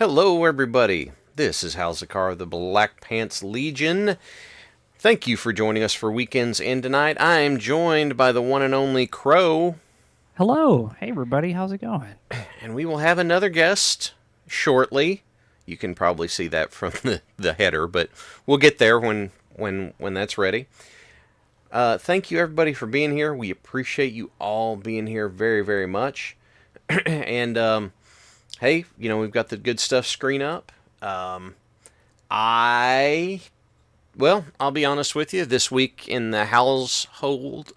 Hello, everybody. This is Halz of the Black Pants Legion. Thank you for joining us for Weekends and tonight I am joined by the one and only Crow. Hello. Hey, everybody. How's it going? And we will have another guest shortly. You can probably see that from the header, but we'll get there when that's ready. Thank you, everybody, for being here. We appreciate you all being here very, very much. And, hey, we've got the good stuff screen up. I'll be honest with you. This week in the Halz hold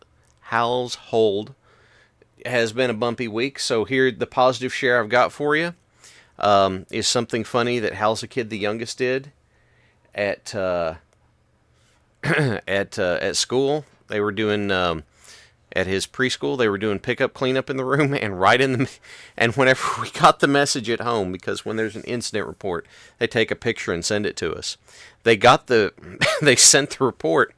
has been a bumpy week. So here, the positive share I've got for you is something funny that Halz Kid the youngest did at at school. They were doing at his preschool. They were doing pickup cleanup in the room, and and whenever we got the message at home, because when there's an incident report, they take a picture and send it to us. They sent the report,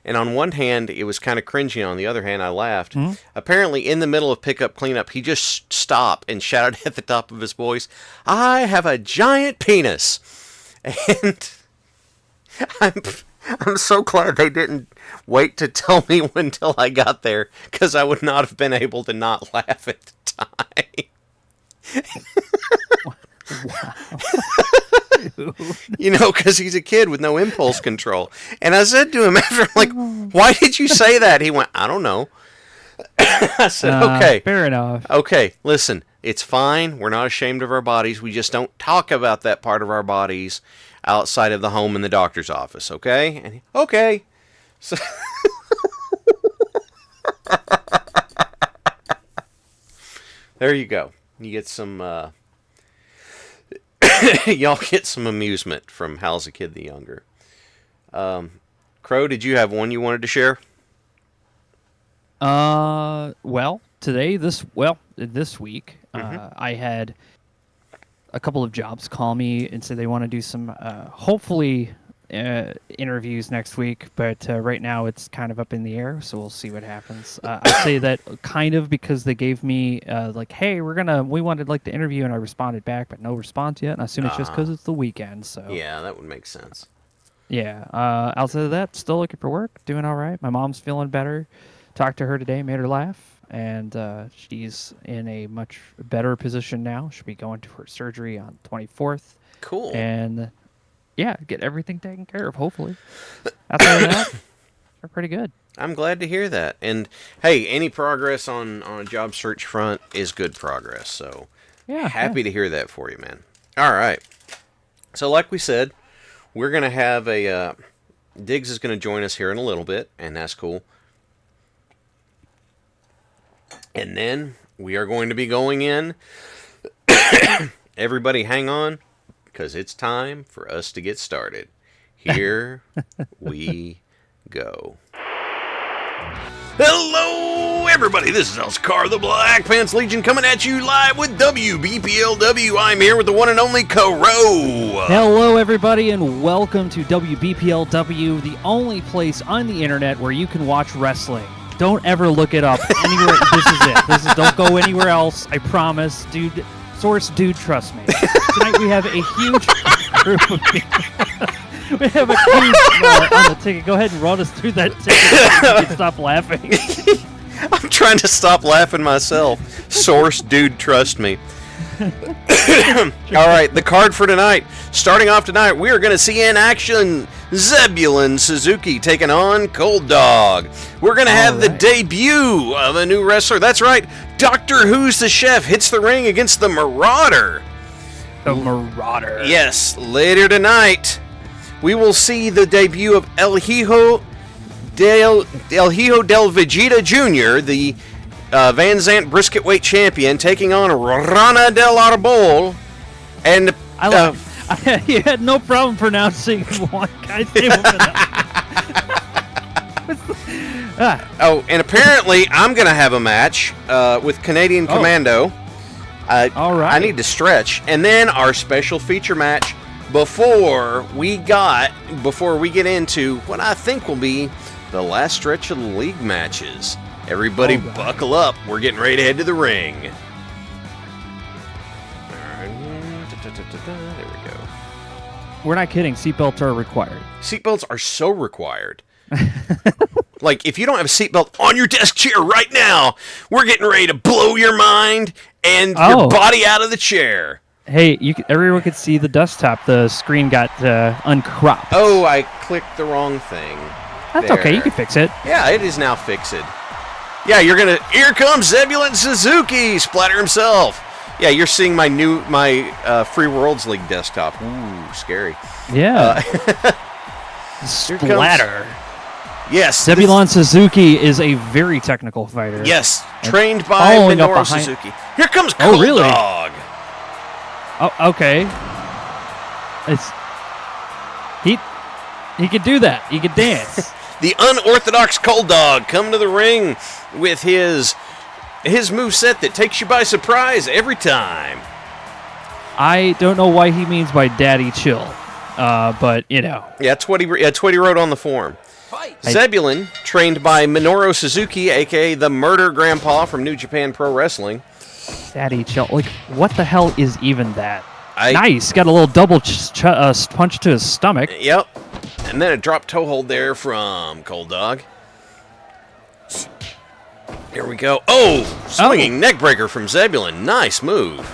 and on one hand it was kind of cringy. On the other hand, I laughed. Mm-hmm. Apparently, in the middle of pickup cleanup, he just stopped and shouted at the top of his voice, "I have a giant penis," and I'm so glad they didn't wait to tell me until I got there, because I would not have been able to not laugh at the time. Wow. Because he's a kid with no impulse control. And I said to him after, why did you say that? He went, I don't know. I said, okay. Fair enough. Okay, listen, it's fine. We're not ashamed of our bodies. We just don't talk about that part of our bodies outside of the home and the doctor's office, okay? And okay. So there you go. You get some y'all get some amusement from Halz Kid the Younger. Crow, did you have one you wanted to share? This week, I had a couple of jobs call me and say they want to do some, hopefully, interviews next week, but right now it's kind of up in the air, so we'll see what happens. I say that kind of because they gave me hey, we wanted to interview, and I responded back, but no response yet, and I assume it's just because it's the weekend. So yeah, that would make sense. Yeah. Outside of that, still looking for work, doing all right. My mom's feeling better. Talked to her today, made her laugh, and she's in a much better position now. She'll be going to her surgery on the 24th. Cool. And yeah, get everything taken care of, hopefully. Outside of that, they're pretty good. I'm glad to hear that. And hey, any progress on a job search front is good progress. So yeah, happy to hear that for you, man. All right. So like we said, we're going to have DIGS is going to join us here in a little bit, and that's cool. And then we are going to be going in. Everybody hang on, because it's time for us to get started. Here we go. Hello, everybody. This is Halz of the Black Pants Legion coming at you live with WBPLW. I'm here with the one and only Crow. Hello, everybody, and welcome to WBPLW, the only place on the internet where you can watch wrestling. Don't ever look it up anywhere. This is it. Don't go anywhere else. I promise, dude. Source, dude, trust me. Tonight we have a huge group of people. We have a huge on the ticket. Go ahead and run us through that ticket so you can stop laughing. I'm trying to stop laughing myself. Source, dude, trust me. All right, the card for tonight. Starting off tonight, we are going to see in action Zebulon Suzuki taking on Cold Dog. We're going to have the debut of a new wrestler. That's right, Doctor Who's the Chef hits the ring against the Marauder. The Marauder. Yes, later tonight, we will see the debut of El Hijo del Vegeta Jr., the Van Zant brisket weight champion, taking on Rana del Arbol. And you had no problem pronouncing one guy's name. And apparently I'm going to have a match with Canadian Commando. All right. I need to stretch. And then our special feature match before we get into what I think will be the last stretch of the league matches. Everybody buckle up. We're getting ready to head to the ring. There we go. We're not kidding. Seatbelts are required. Seatbelts are so required. Like, if you don't have a seatbelt on your desk chair right now, we're getting ready to blow your mind and your body out of the chair. Hey, everyone could see the desktop. The screen got uncropped. Oh, I clicked the wrong thing. That's there. okay. You can fix it. Yeah, it is now fixed. Yeah, you're gonna. Here comes Zebulon Suzuki, Splatter himself. Yeah, you're seeing my Free Worlds League desktop. Ooh, scary. Yeah. Splatter. Yes. Zebulon Suzuki is a very technical fighter. Yes, trained by Minoru Suzuki. Here comes Cold Dog. Oh, okay. He could do that. He could dance. The unorthodox Cold Dog come to the ring with his moveset that takes you by surprise every time. I don't know why he means by daddy chill, but you know. Yeah, that's what he wrote on the form. Zebulon, trained by Minoru Suzuki, a.k.a. the Murder Grandpa from New Japan Pro Wrestling. Daddy chill. Like, what the hell is even that? Nice. Got a little double punch to his stomach. Yep. And then a drop toe hold there from Cold Dog. Here we go. Oh! Swinging neckbreaker from Zebulon. Nice move.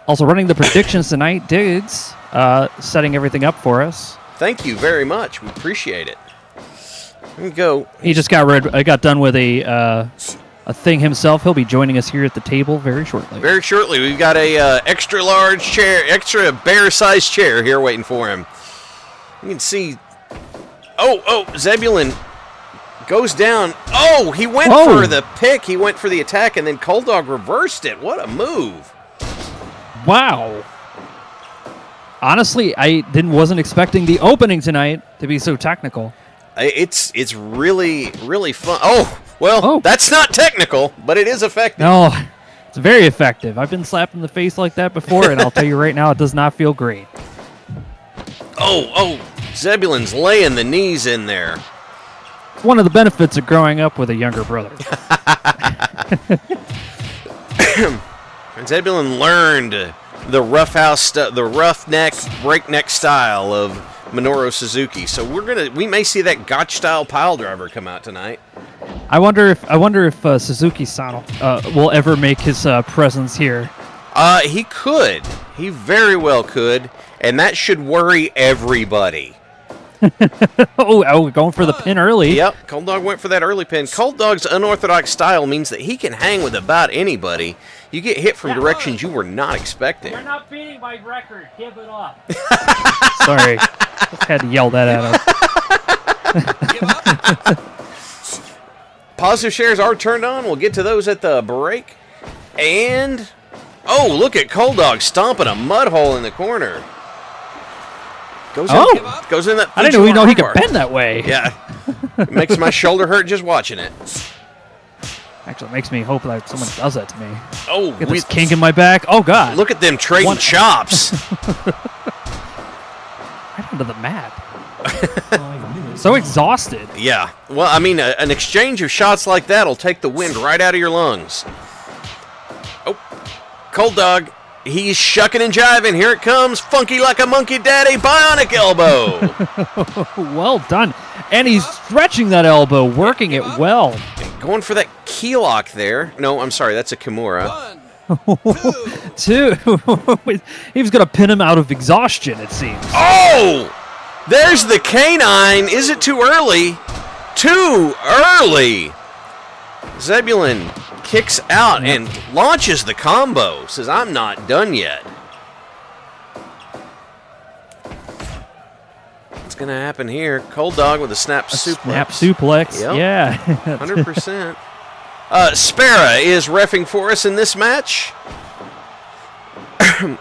Also running the predictions tonight, DIGS, setting everything up for us. Thank you very much. We appreciate it. Here we go. He just got done with a thing himself. He'll be joining us here at the table very shortly. Very shortly. We've got a extra large chair, extra bear-sized chair here waiting for him. You can see. Oh, Zebulon goes down. Oh, he went for the pick. He went for the attack, and then Cold Dog reversed it. What a move. Wow. Honestly, I wasn't expecting the opening tonight to be so technical. It's really, really fun. Oh, that's not technical, but it is effective. No, it's very effective. I've been slapped in the face like that before, and I'll tell you right now, it does not feel great. Oh, Zebulon's laying the knees in there. It's one of the benefits of growing up with a younger brother. Zebulon learned the roughneck, breakneck style of Minoru Suzuki. So we may see that gotch style pile driver come out tonight. I wonder if Suzuki-san will ever make his presence here. He could. He very well could, and that should worry everybody. Going for the pin early. Yep, Cold Dog went for that early pin. Cold Dog's unorthodox style means that he can hang with about anybody. You get hit from directions you were not expecting. You're not beating my record. Give it up. Sorry. Just had to yell that at him. Positive shares are turned on. We'll get to those at the break. And, look at Cold Dog stomping a mud hole in the corner. Goes in that. I didn't even know he could bend that way. Yeah. It makes my shoulder hurt just watching it. Actually, it makes me hope that someone does that to me. Oh, get this kink in my back. Oh, God. Look at them trading chops. Right onto the mat. So exhausted. Yeah. Well, I mean, an exchange of shots like that will take the wind right out of your lungs. Oh, Cold Dog. He's shucking and jiving. Here it comes. Funky like a monkey daddy. Bionic elbow. Well done. And he's stretching that elbow, working it well. Going for that key lock there. No, I'm sorry. That's a Kimura. 1, 2. He was going to pin him out of exhaustion, it seems. Oh! There's the canine. Is it too early? Too early. Zebulon kicks out and launches the combo. Says, I'm not done yet. What's going to happen here? Cold Dog with a snap suplex. Snap suplex, yep. Yeah. 100%. Spera is reffing for us in this match. Big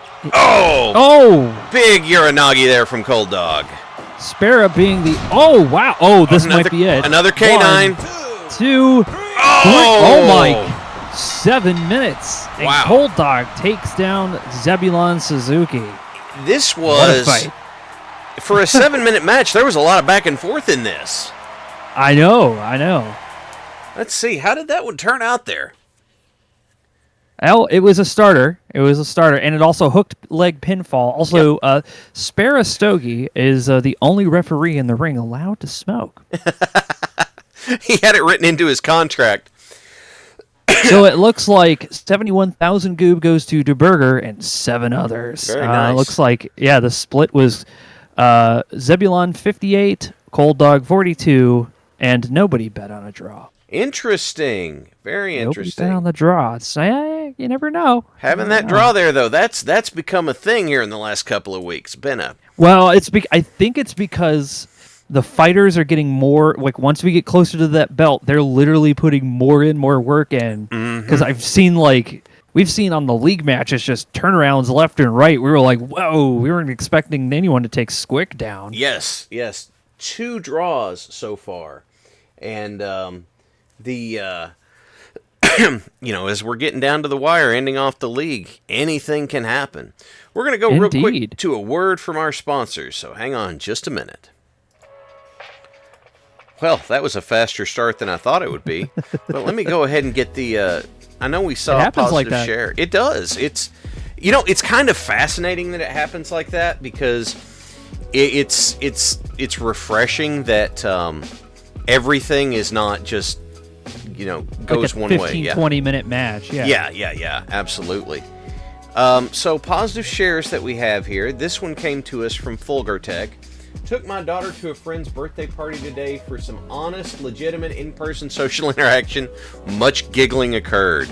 Uranagi there from Cold Dog. Spera being the... Oh, wow. This might be it. Another K9. 1, 2, 3. Oh, my. 7 minutes. And wow. Cold Dog takes down Zebulon Suzuki. This was... What a fight. For a 7-minute match, there was a lot of back and forth in this. I know. Let's see. How did that one turn out there? Well, it was a starter. And it also hooked leg pinfall. Also, Spara Stogie is the only referee in the ring allowed to smoke. He had it written into his contract. So it looks like 71,000 goob goes to DeBurger and 7 others. Very nice. Looks like, the split was Zebulon 58, Cold Dog 42, and nobody bet on a draw. Interesting. Very interesting. Nobody bet on the draw. So, you never know. Having that draw there, though, that's become a thing here in the last couple of weeks. Well, I think it's because the fighters are getting more, like, once we get closer to that belt, they're literally putting more work in. Because I've seen, we've seen on the league matches just turnarounds left and right. We were like, whoa, we weren't expecting anyone to take Squick down. Yes. 2 draws so far. And as we're getting down to the wire, ending off the league, anything can happen. We're going to go real quick to a word from our sponsors, so hang on just a minute. Well, that was a faster start than I thought it would be. But let me go ahead and get the... I know we saw a positive share. It does. It's kind of fascinating that it happens like that, because it's refreshing that everything is not just, goes like one way. 15-20-minute match. Yeah, absolutely. So positive shares that we have here. This one came to us from Fulgertech. Took my daughter to a friend's birthday party today for some honest, legitimate in-person social interaction. Much giggling occurred.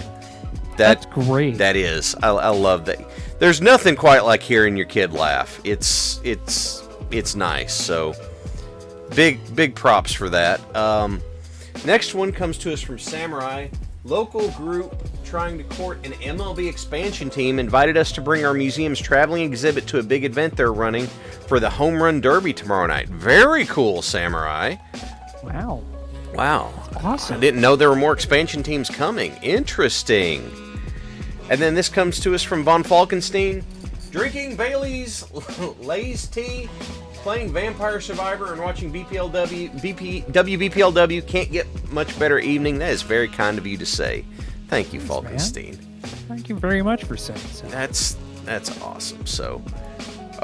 That's great. That is. I love that. There's nothing quite like hearing your kid laugh. It's nice. So big props for that. Next one comes to us from Samurai. Local group trying to court an MLB expansion team invited us to bring our museum's traveling exhibit to a big event they're running for the Home Run Derby tomorrow night. Very cool, Samurai. Wow. Awesome. I didn't know there were more expansion teams coming. Interesting. And then this comes to us from Von Falkenstein. Drinking Bailey's Lay's tea, playing Vampire Survivor, and watching WBPLW can't get much better evening. That is very kind of you to say. Thank you, Falkenstein. Thank you very much for saying so. That's awesome. So,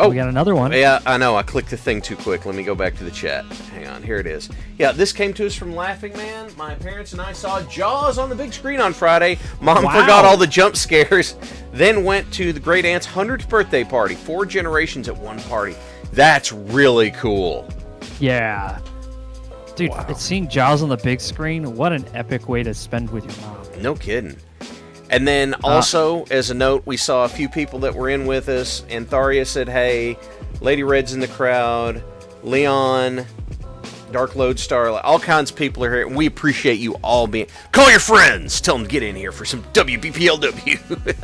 we got another one. Yeah, I know. I clicked the thing too quick. Let me go back to the chat. Hang on. Here it is. Yeah, this came to us from Laughing Man. My parents and I saw Jaws on the big screen on Friday. Mom forgot all the jump scares, then went to the great aunt's 100th birthday party. 4 generations at one party. That's really cool. Yeah. Dude, seeing Jaws on the big screen, what an epic way to spend with your mom. No kidding. And then also, as a note, we saw a few people that were in with us. Antharia said, hey, Lady Red's in the crowd, Leon, Dark Lodestar, all kinds of people are here. And we appreciate you all being... Call your friends! Tell them to get in here for some WBPLW.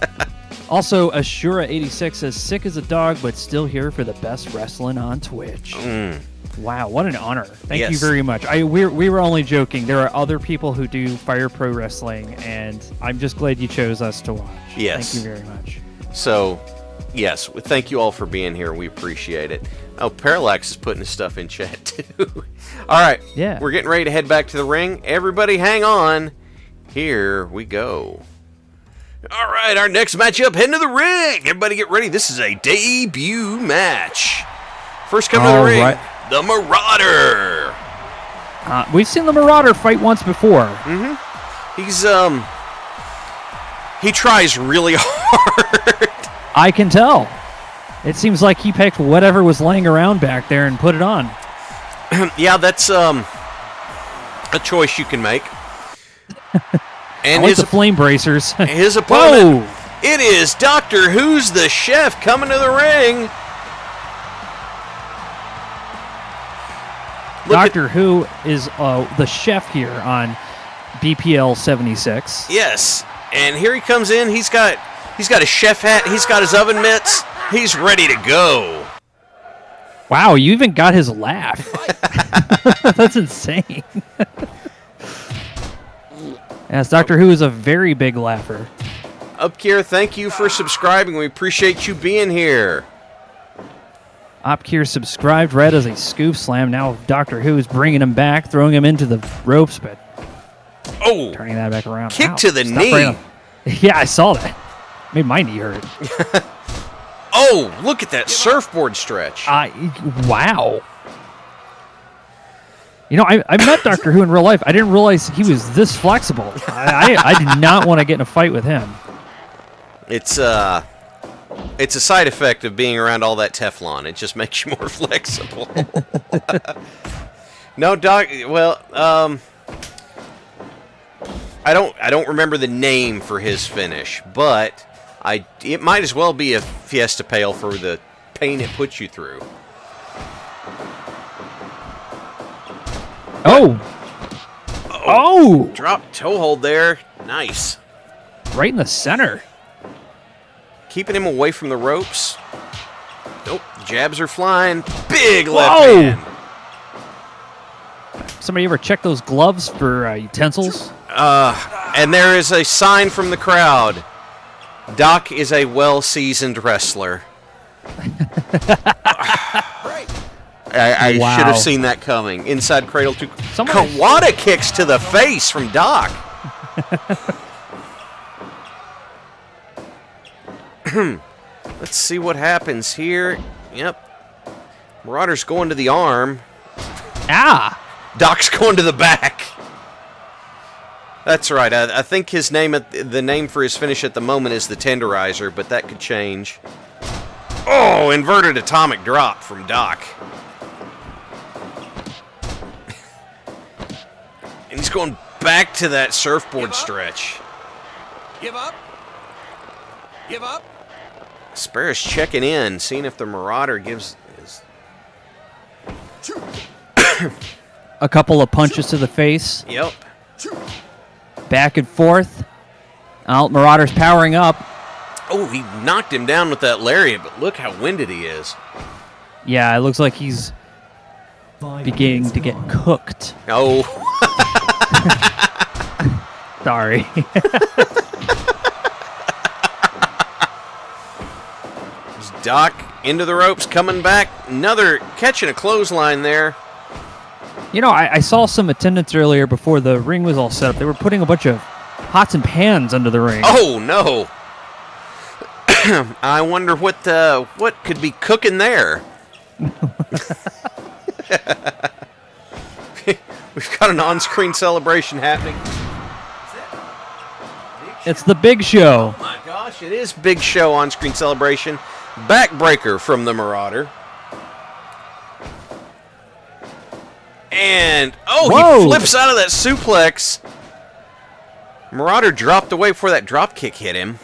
Also, Ashura86 says, sick as a dog, but still here for the best wrestling on Twitch. Wow, what an honor. Thank you very much. We were only joking. There are other people who do Firepro Wrestling, and I'm just glad you chose us to watch. Yes. Thank you very much. So, yes, thank you all for being here. We appreciate it. Oh, Parallax is putting his stuff in chat, too. All right. Yeah. We're getting ready to head back to the ring. Everybody hang on. Here we go. All right, our next matchup, heading to the ring. Everybody get ready. This is a debut match. First coming to the ring, the Marauder. We've seen the Marauder fight once before. He's, he tries really hard. I can tell. It seems like he picked whatever was laying around back there and put it on. Yeah, that's a choice you can make. And I like the flame bracers. His opponent, it is Doctor Who's the Chef coming to the ring. Doctor Who is the chef here on BPL 76. Yes, and here he comes in. He's got a chef hat. He's got his oven mitts. He's ready to go. Wow, you even got his laugh. That's insane. Yes, Doctor Who is a very big laugher. Upkier, thank you for subscribing. We appreciate you being here. Opkier subscribed right as a scoop slam. Now Doctor Who is bringing him back, throwing him into the ropes, but turning that back around. Kick to the knee. Yeah, I saw that. Made my knee hurt. Oh, look at that surfboard stretch. Wow. You know, I met Doctor Who in real life. I didn't realize he was this flexible. I did not want to get in a fight with him. It's a side effect of being around all that Teflon. It just makes you more flexible. No, Doc. Well, I don't remember the name for his finish, but it might as well be a Fiesta Pail for the pain it puts you through. Oh! Drop toe hold there. Nice. Right in the center. Keeping him away from the ropes. Nope. Jabs are flying. Big left hand. Somebody ever check those gloves for utensils? And there is a sign from the crowd. Doc is a well-seasoned wrestler. I should have seen that coming. Inside cradle to Kawada kicks to the face from Doc. Let's see what happens here. Yep. Marauder's going to the arm. Doc's going to the back. That's right. I think his name, the name for his finish at the moment is the Tenderizer, but that could change. Oh, inverted atomic drop from Doc. And he's going back to that surfboard stretch. Give up. Give up. Sparrow's checking in, seeing if the Marauder gives his... A couple of punches to the face. Yep. Back and forth. Marauder's powering up. Oh, he knocked him down with that lariat, but look how winded he is. Yeah, it looks like he's beginning to get cooked. Oh. Sorry. Doc into the ropes, coming back. Another catching a clothesline there. You know, I saw some attendants earlier before the ring was all set up. They were putting a bunch of pots and pans under the ring. Oh, no. I wonder what could be cooking there. We've got an on-screen celebration happening. It's the Big Show. Oh, my gosh, it is Big Show on-screen celebration. Backbreaker from the Marauder. And, he flips out of that suplex. Marauder dropped away before that drop kick hit him.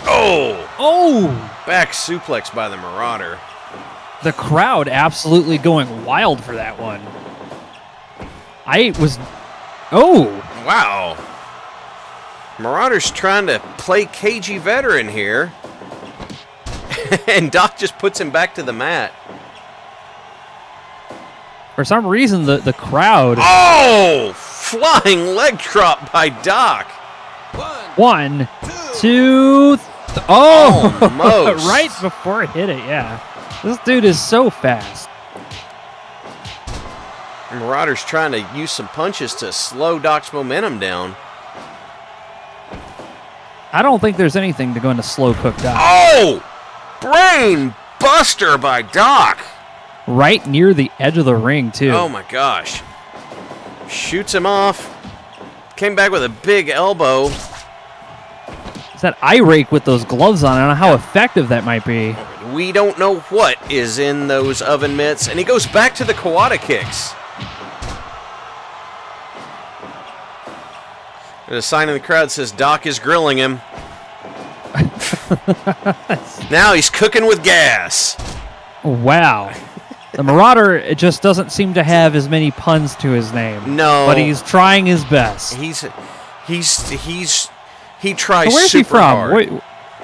Oh! Back suplex by the Marauder. The crowd absolutely going wild for that one. Wow. Marauder's trying to play cagey veteran here. And Doc just puts him back to the mat. For some reason, the crowd... Oh! Flying leg drop by Doc. 1, 2... Almost. Right before it hit it, yeah. This dude is so fast. Marauder's trying to use some punches to slow Doc's momentum down. I don't think there's anything to go into slow cook Doc. Oh! Brain buster by Doc. Right near the edge of the ring, too. Oh, my gosh. Shoots him off. Came back with a big elbow. It's that eye rake with those gloves on. I don't know how effective that might be. We don't know what is in those oven mitts. And he goes back to the Kawada kicks. There's a sign in the crowd that says Doc is grilling him. Now he's cooking with gas. Wow. The Marauder, it just doesn't seem to have as many puns to his name. No. But he's trying his best. He tries Where's super he from? hard. Wait,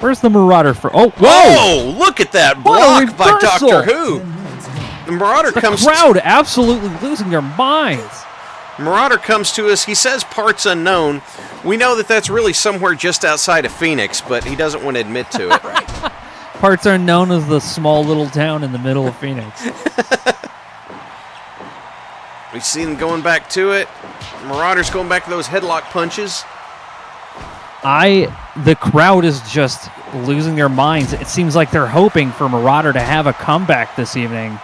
where's the Marauder from? Oh, whoa! Whoa! Look at that block by reversal. Doctor Who. The Marauder comes. Crowd absolutely losing their minds. Marauder comes to us. He says parts unknown. We know that that's really somewhere just outside of Phoenix, but he doesn't want to admit to it. Parts are known as the small little town in the middle of Phoenix. We see them going back to it. Marauder's going back to those headlock punches. The crowd is just losing their minds. It seems like they're hoping for Marauder to have a comeback this evening.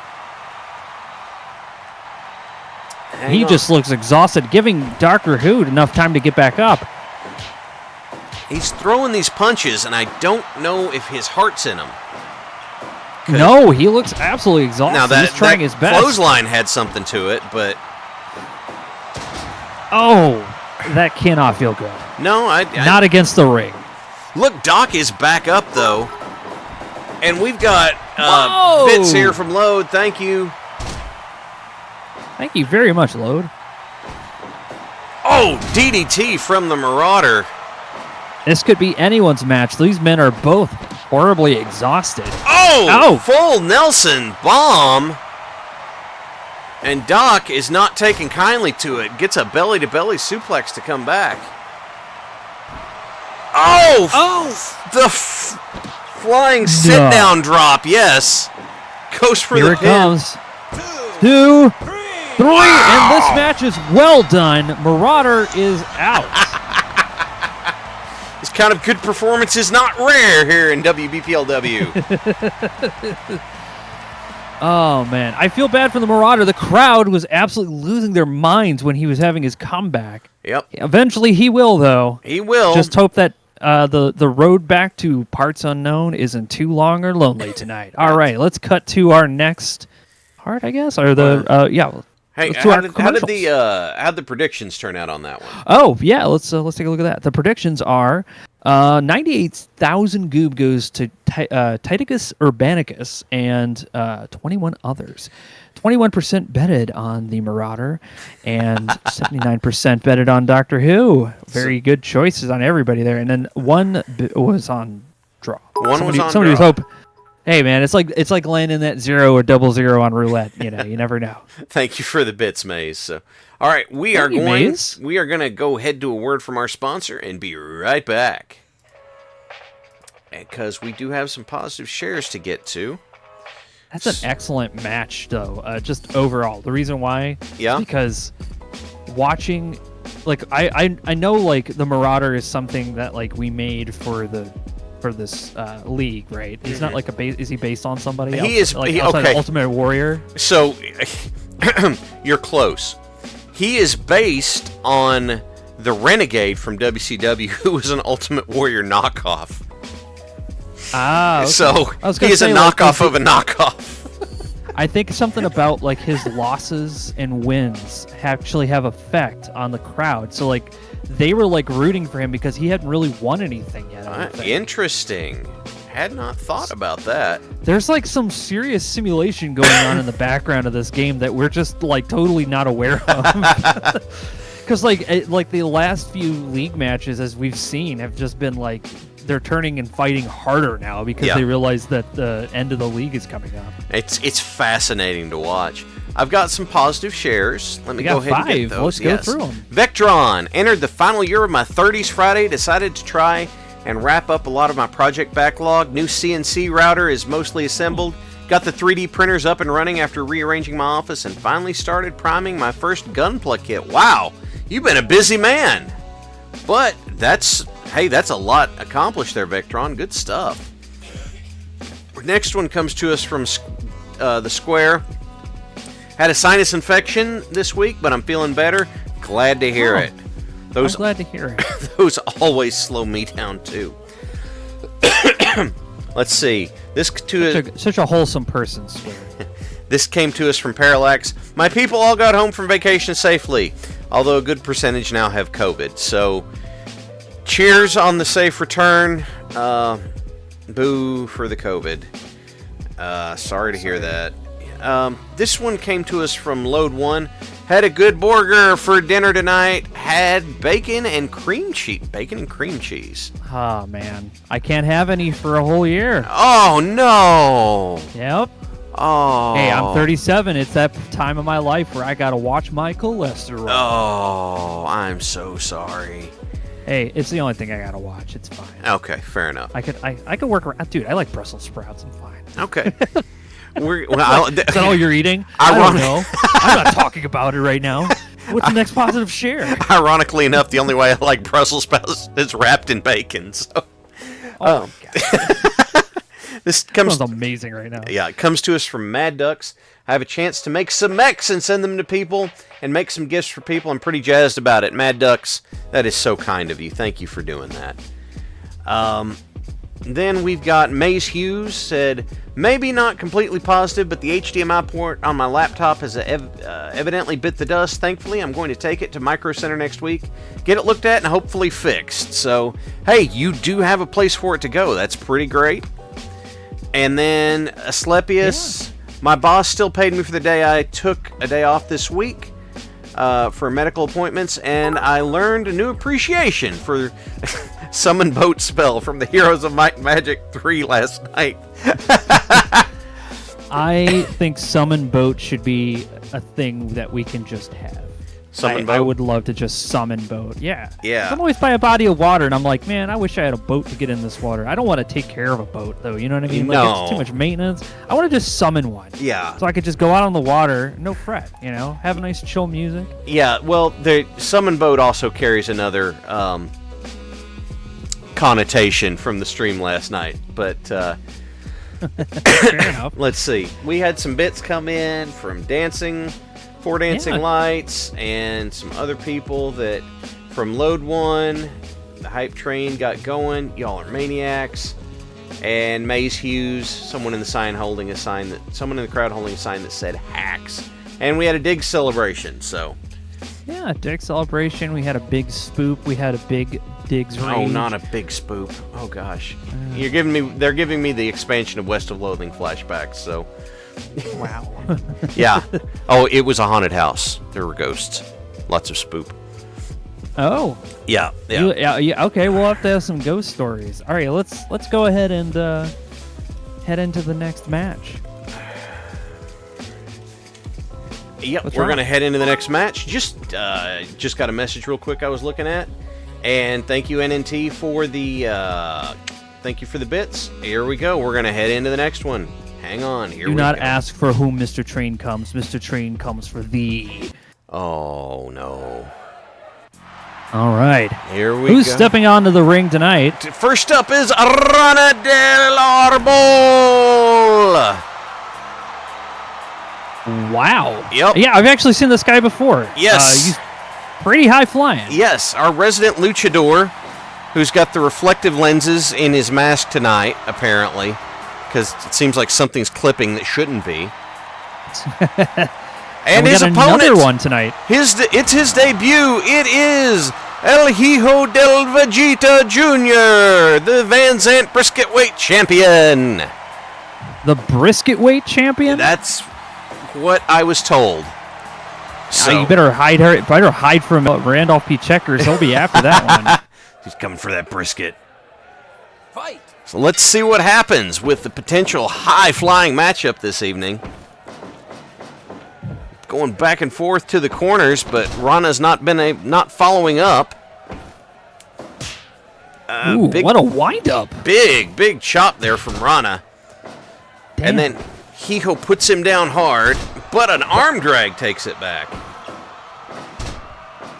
He just looks exhausted, giving Dr. Hood enough time to get back up. He's throwing these punches, and I don't know if his heart's in him. No, he looks absolutely exhausted. Now He's trying his best. Clothesline had something to it, but oh, that cannot feel good. no, Not against the ring. Look, Doc is back up though, and we've got Whoa! bits here from Load. Thank you. Thank you very much, Load. Oh, DDT from the Marauder. This could be anyone's match. These men are both horribly exhausted. Oh, Ow! full Nelson bomb. And Doc is not taking kindly to it. Gets a belly-to-belly suplex to come back. Oh! The flying sit-down drop, yes. Goes for Here the it pin. comes. 2, 3, and this match is well done. Marauder is out. This kind of good performance is not rare here in WBPLW. Oh, man. I feel bad for the Marauder. The crowd was absolutely losing their minds when he was having his comeback. Yep. Eventually he will, though. He will. Just hope that the road back to Parts Unknown isn't too long or lonely tonight. All right, let's cut to our next part, I guess, or the Hey, let's do our commercials. how'd the predictions turn out on that one? Oh yeah, let's take a look at that. The predictions are 98,000 goob goes to Titicus Urbanicus and 21 others. 21% betted on the Marauder, and 79% betted on Doctor Who. Very good choices on everybody there. And then one was on draw. Somebody was hoping. Hey man, it's like landing that 0 or 00 on roulette. You know, you never know. Thank you for the bits, Maze. So, all right, we are going to go head to a word from our sponsor and be right back. Because we do have some positive shares to get to. That's an excellent match, though. Just overall, the reason why, Yeah, because watching, like I know like the Marauder is something that like we made for this league, right? He's not like is he based on somebody? He is like outside of Ultimate Warrior. So you're close. He is based on the Renegade from WCW, who was an Ultimate Warrior knockoff. Ah, okay. So he is a knockoff of a knockoff. I think something about like his losses and wins actually have effect on the crowd. So like they were like rooting for him because he hadn't really won anything yet. Interesting. Had not thought about that. There's like some serious simulation going on in the background of this game that we're just like totally not aware of. Because like the last few league matches, as we've seen, have just been like they're turning and fighting harder now because they realize that the end of the league is coming up. It's fascinating to watch. I've got some positive shares. Let me go ahead and get those. Let's go through them. Vectron entered the final year of my 30s Friday. Decided to try and wrap up a lot of my project backlog. New CNC router is mostly assembled. Got the 3D printers up and running after rearranging my office, and finally started priming my first Gunpla kit. Wow, you've been a busy man. But that's a lot accomplished there, Vectron. Good stuff. Next one comes to us from the Square. Had a sinus infection this week, but I'm feeling better. Glad to hear it. I'm glad to hear it. Those always slow me down too. Let's see. Such a wholesome person, Square. This came to us from Parallax. My people all got home from vacation safely, although a good percentage now have COVID. So, cheers on the safe return. Boo for the COVID. Sorry to hear that. This one came to us from Load 1. Had a good burger for dinner tonight. Had bacon and cream cheese. Oh, man. I can't have any for a whole year. Oh, no. Yep. Oh. Hey, I'm 37. It's that time of my life where I got to watch my cholesterol. Oh, I'm so sorry. Hey, it's the only thing I got to watch. It's fine. Okay, fair enough. I could work around. Dude, I like Brussels sprouts. I'm fine. Okay. Is that all you're eating? I don't know. I'm not talking about it right now. What's the next positive share? Ironically enough, the only way I like Brussels sprouts is wrapped in bacon. So. Oh, my God. This comes Sounds amazing right now. Yeah, it comes to us from Mad Ducks. I have a chance to make some mechs and send them to people and make some gifts for people. I'm pretty jazzed about it. Mad Ducks, that is so kind of you. Thank you for doing that. Then we've got Maze Hughes said, maybe not completely positive, but the HDMI port on my laptop has evidently bit the dust. Thankfully, I'm going to take it to Micro Center next week, get it looked at, and hopefully fixed. So, hey, you do have a place for it to go. That's pretty great. And then Asclepius, my boss still paid me for the day I took a day off this week for medical appointments, and I learned a new appreciation for Summon Boat spell from the Heroes of Might and Magic 3 last night. I think Summon Boat should be a thing that we can just have. Summon Boat? I would love to just summon Boat. Yeah. Yeah. I'm always by a body of water, and I'm like, man, I wish I had a boat to get in this water. I don't want to take care of a boat, though. You know what I mean? Like, No. it's too much maintenance. I want to just summon one. Yeah. So I could just go out on the water, no fret, you know? Have nice chill music. Yeah, well, the Summon Boat also carries another connotation from the stream last night, but Fair enough. let's see. We had some bits come in from Four Dancing Yeah. Lights, and some other people that from Load One, the hype train got going. Y'all are maniacs. And Maze Hughes, someone in the crowd holding a sign that said hacks. And we had a DIGS celebration, so. Yeah, DIGS celebration. We had a big spoop. We had a big DIGS rage. Oh, not a big spoop. Oh gosh. They're giving me the expansion of West of Loathing flashbacks, so. Wow. Yeah. Oh, it was a haunted house. There were ghosts. Lots of spoop. Oh. Yeah. Yeah. Okay, we'll have to have some ghost stories. All right, let's go ahead and head into the next match. Yep, What's we're wrong? going to head into the next match. Just got a message real quick I was looking at. And thank you, NNT, for the bits. Here we go. We're going to head into the next one. Hang on. Here we go. Do not ask for whom Mr. Train comes. Mr. Train comes for thee. Oh, no. All right. Here we Who's go. stepping onto the ring tonight? First up is Rana del Arbol. Wow. Yep. Yeah, I've actually seen this guy before. Yes. He's pretty high flying. Yes, our resident luchador, who's got the reflective lenses in his mask tonight, apparently, because it seems like something's clipping that shouldn't be. And we his got opponent, another one tonight. It's his debut. It is El Hijo del Vegeta Jr., the Van Zant Brisket Weight Champion. The brisket weight champion? That's what I was told. So You better hide from Randolph P. Checkers. He'll be after that one. he's coming for that brisket. Fight! So let's see what happens with the potential high-flying matchup this evening. Going back and forth to the corners, but Rana's not following up. Ooh, what a wind-up. Big chop there from Rana. Damn. And then Hijo puts him down hard, but an arm drag takes it back.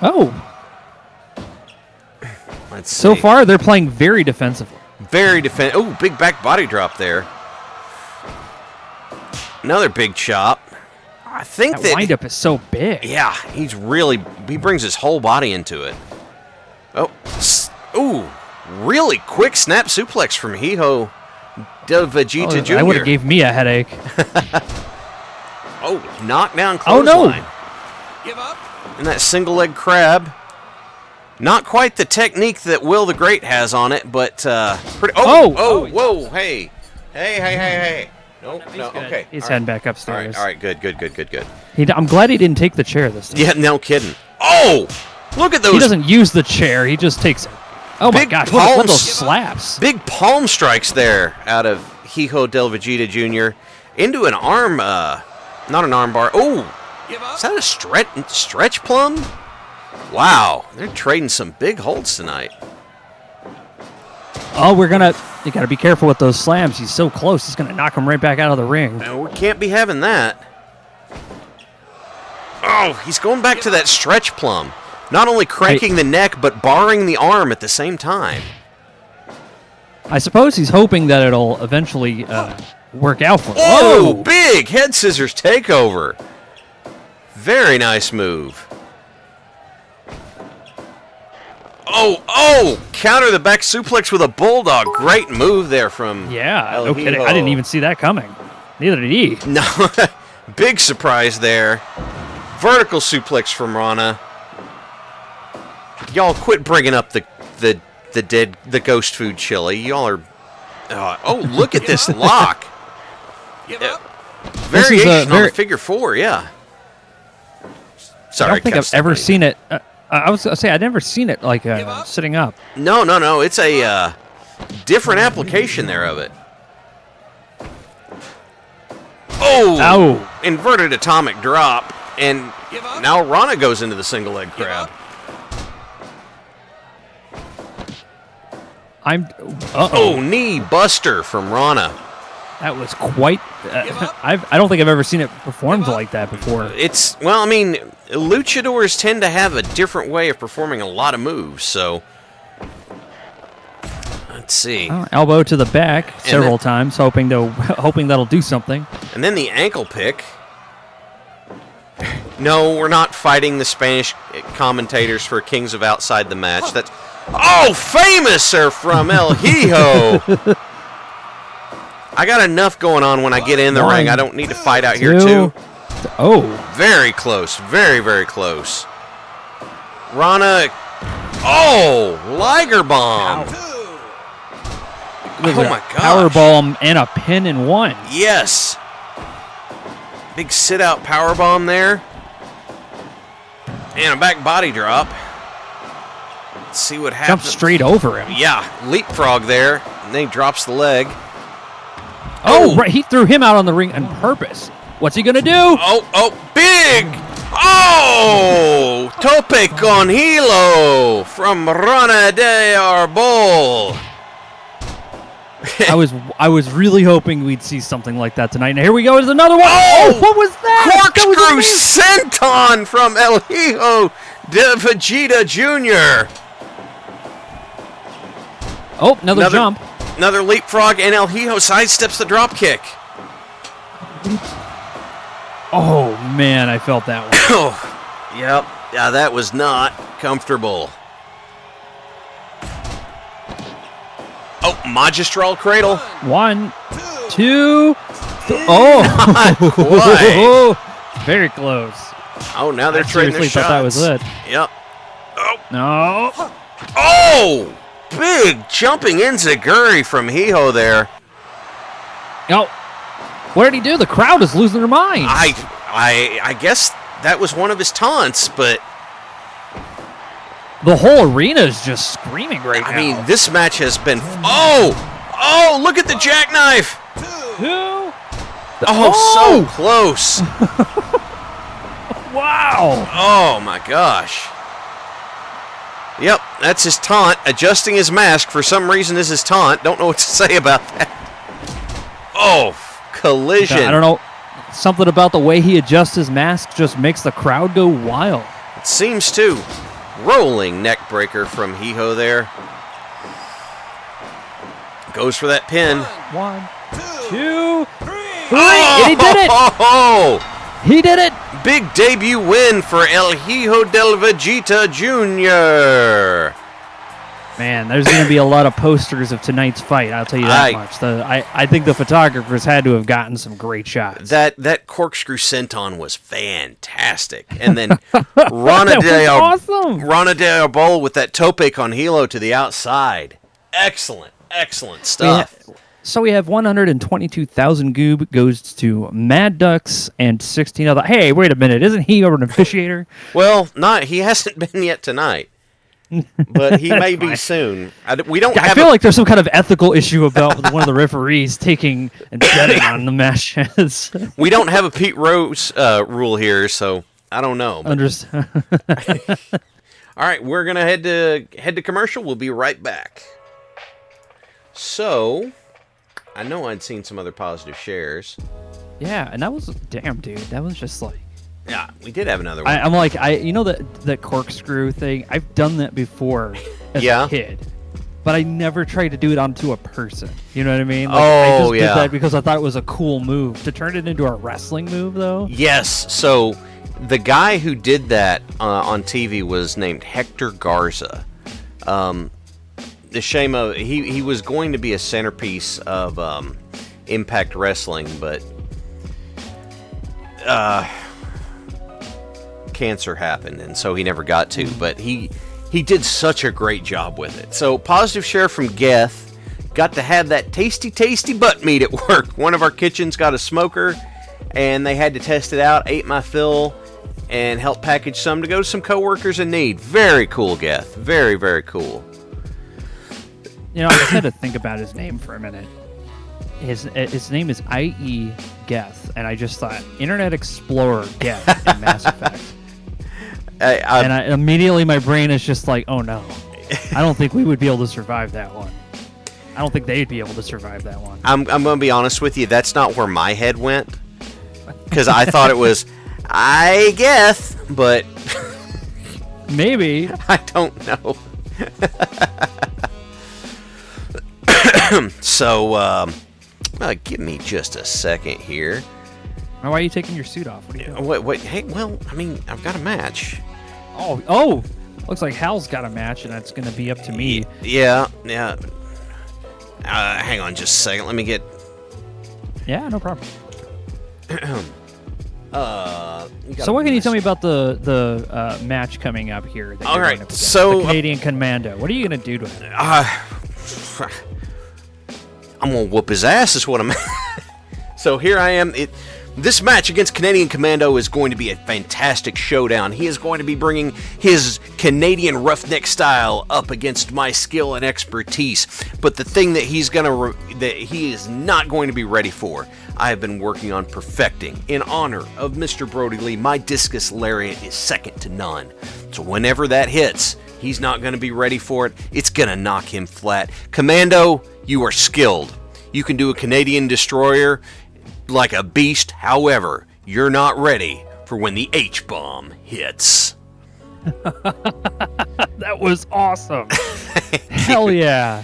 Oh, Let's see. so far they're playing very defensively. Oh, big back body drop there. Another big chop. I think That wind-up is so big. Yeah, he brings his whole body into it. Ooh, really quick snap suplex from Hijo del Vegeta Jr. That would have gave me a headache. Oh, knockdown Oh, no. clothesline. Give up! And that single leg crab. Not quite the technique that Will the Great has on it, but pretty. Oh. Whoa, hey. No, okay. He's All heading right. back upstairs. All right, good. I'm glad he didn't take the chair this time. Yeah, no kidding. Oh, look at those. He doesn't use the chair. He just takes it. Oh, my Big gosh. What are palms. those slaps? Big palm strikes there out of Hijo del Vegeta Jr. into an arm, not an arm bar. Oh, Give up! is that a stretch plum? Wow, they're trading some big holds tonight. Oh, you got to be careful with those slams. He's so close. He's going to knock him right back out of the ring. No, we can't be having that. Oh, he's going back to that stretch plum. Not only cranking the neck, but barring the arm at the same time. I suppose he's hoping that it'll eventually work out for him. Oh, big head scissors takeover. Very nice move. Oh, counter the back suplex with a bulldog. Great move there from Yeah, El no kidding. Hijo. I didn't even see that coming. Neither did he. No, big surprise there. Vertical suplex from Rana. Y'all quit bringing up the ghost food chili. Y'all are. Oh, look at this lock. Give up. Variation on the figure 4. Yeah. Sorry, I don't think I've ever seen it. I was gonna say I'd never seen it like sitting up. No. It's a different application there of it. Oh! Inverted atomic drop, and now Rana goes into the single leg crab. Oh, knee buster from Rana. That was quite. I don't think I've ever seen it performed like that before. Luchadors tend to have a different way of performing a lot of moves, so. Let's see. Elbow to the back several times, hoping that'll do something. And then the ankle pick. No, we're not fighting the Spanish commentators for Kings of Outside the Match. That's famouser from El Hijo. I got enough going on when I get in the ring. I don't need to fight out here too. Oh, very close, very very close. Rana. Oh, Liger bomb. Oh my gosh. Power bomb and a pin in one. Yes. Big sit out power bomb there. And a back body drop. Let's see what happens. Jump straight over him. Yeah, leapfrog there. And then he drops the leg. Oh, right. He threw him out on the ring on purpose. What's he going to do? Big. Oh, tope con hilo from Rana de Arbol. I was really hoping we'd see something like that tonight. And here we go. There's another one. Oh, What was that? Corkscrew senton from El Hijo de Vegeta Jr. Oh, another jump. Another leapfrog, and El Hijo sidesteps the drop kick. Oh, man, I felt that one. Yep. Yeah, that was not comfortable. Oh, magistral cradle. 1, 2, Oh! Quite. Very close. Oh, now they're trading their shots. Thought that was it. Yep. Oh. No. Oh! Big jumping enziguri from Hijo there. Oh. What did he do? The crowd is losing their minds. I guess that was one of his taunts, but the whole arena is just screaming right now. I mean, this match has been. Oh! Look at the jackknife! Who? So close. Wow. Oh my gosh. Yep, that's his taunt. Adjusting his mask for some reason is his taunt. Don't know what to say about that. Oh, collision. I don't know. Something about the way he adjusts his mask just makes the crowd go wild. It seems to. Rolling neck breaker from Hijo there. Goes for that pin. 1, 2, 3. Oh! And he did it. Oh! He did it. Big debut win for El Hijo del Vegeta Jr. Man, there's going to be a lot of posters of tonight's fight. I'll tell you that much. I think the photographers had to have gotten some great shots. That corkscrew senton was fantastic, and then Rana de Arbol with that tope con hilo to the outside. Excellent stuff. So we have 122,000 goob goes to Mad Ducks and 16 other. Hey, wait a minute! Isn't he an officiator? Well, he hasn't been yet tonight. But he may be soon. I feel like there's some kind of ethical issue about one of the referees taking and betting on the matches. We don't have a Pete Rose rule here, so I don't know. Understand. All right, we're gonna head to commercial. We'll be right back. So, I know I'd seen some other positive shares. Yeah, and that was damn, dude. That was just like Yeah, we did have another one. I'm like, you know that corkscrew thing? I've done that before as a kid, but I never tried to do it onto a person. You know what I mean? Like, I just did that because I thought it was a cool move. To turn it into a wrestling move, though? Yes. So the guy who did that on TV was named Hector Garza. The shame of he was going to be a centerpiece of Impact Wrestling, but cancer happened, and so he never got to. But he did such a great job with it. So positive share from Geth. Got to have that tasty butt meat at work. One of our kitchens got a smoker, and they had to test it out. Ate my fill, and helped package some to go to some coworkers in need. Very cool, Geth. Very, very cool. You know, I just had to think about his name for a minute. His name is I.E. Geth, and I just thought Internet Explorer Geth in Mass Effect. And immediately my brain is just like, oh no, I don't think we would be able to survive that one. I don't think they'd be able to survive that one. I'm going to be honest with you, that's not where my head went, because I thought it was I Geth, but maybe. I don't know. So, give me just a second here. Why are you taking your suit off? What are you doing? Wait, hey, well, I mean, I've got a match. Oh! Looks like Hal's got a match, and that's going to be up to me. Yeah. Hang on just a second. Let me get... Yeah, no problem. So what can you tell me about the match coming up here? All right, so... The Canadian Commando. What are you going to do to him? I'm going to whoop his ass is what I'm... So here I am. This match against Canadian Commando is going to be a fantastic showdown. He is going to be bringing his Canadian roughneck style up against my skill and expertise. But the thing that he is not going to be ready for, I have been working on perfecting. In honor of Mr. Brody Lee, my discus lariat is second to none. So whenever that hits, he's not going to be ready for it. It's going to knock him flat. Commando, you are skilled. You can do a Canadian destroyer like a beast. However, you're not ready for when the H-bomb hits. That was awesome. Hell yeah.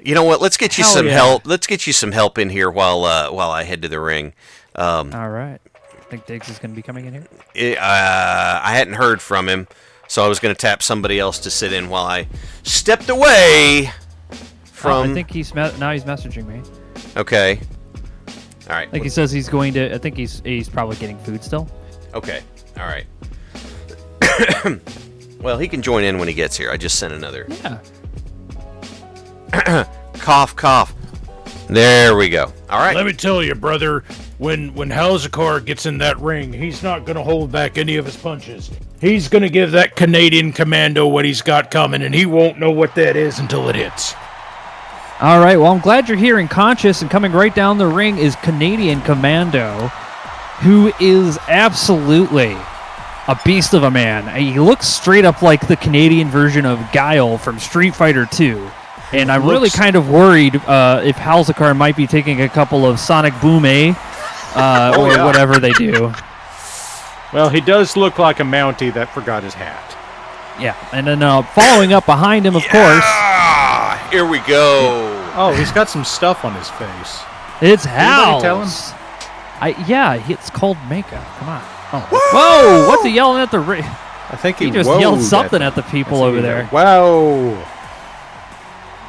You know what? Let's get you some help. Let's get you some help in here while I head to the ring. All right. I think DIGS is going to be coming in here. I hadn't heard from him, so I was going to tap somebody else to sit in while I stepped away from... I think now he's messaging me. Okay. All right. Like he says he's going to... I think he's probably getting food still. Okay. All right. Well, he can join in when he gets here. I just sent another. Yeah. Cough, cough. There we go. All right. Let me tell you, brother, when Halzakar gets in that ring, he's not going to hold back any of his punches. He's going to give that Canadian Commando what he's got coming, and he won't know what that is until it hits. All right, well, I'm glad you're here and conscious, and coming right down the ring is Canadian Commando, who is absolutely a beast of a man. He looks straight up like the Canadian version of Guile from Street Fighter 2. And I'm really kind of worried if Halzakar might be taking a couple of Sonic Boom A or whatever they do. Well, he does look like a Mountie that forgot his hat. Yeah, and then following up behind him, of course. Here we go. Oh, he's got some stuff on his face. It's Anybody tell him? Halz. It's called makeup. Come on. Oh. Whoa! What's he yelling at the ring? I think he just yelled something at the people over there. Wow.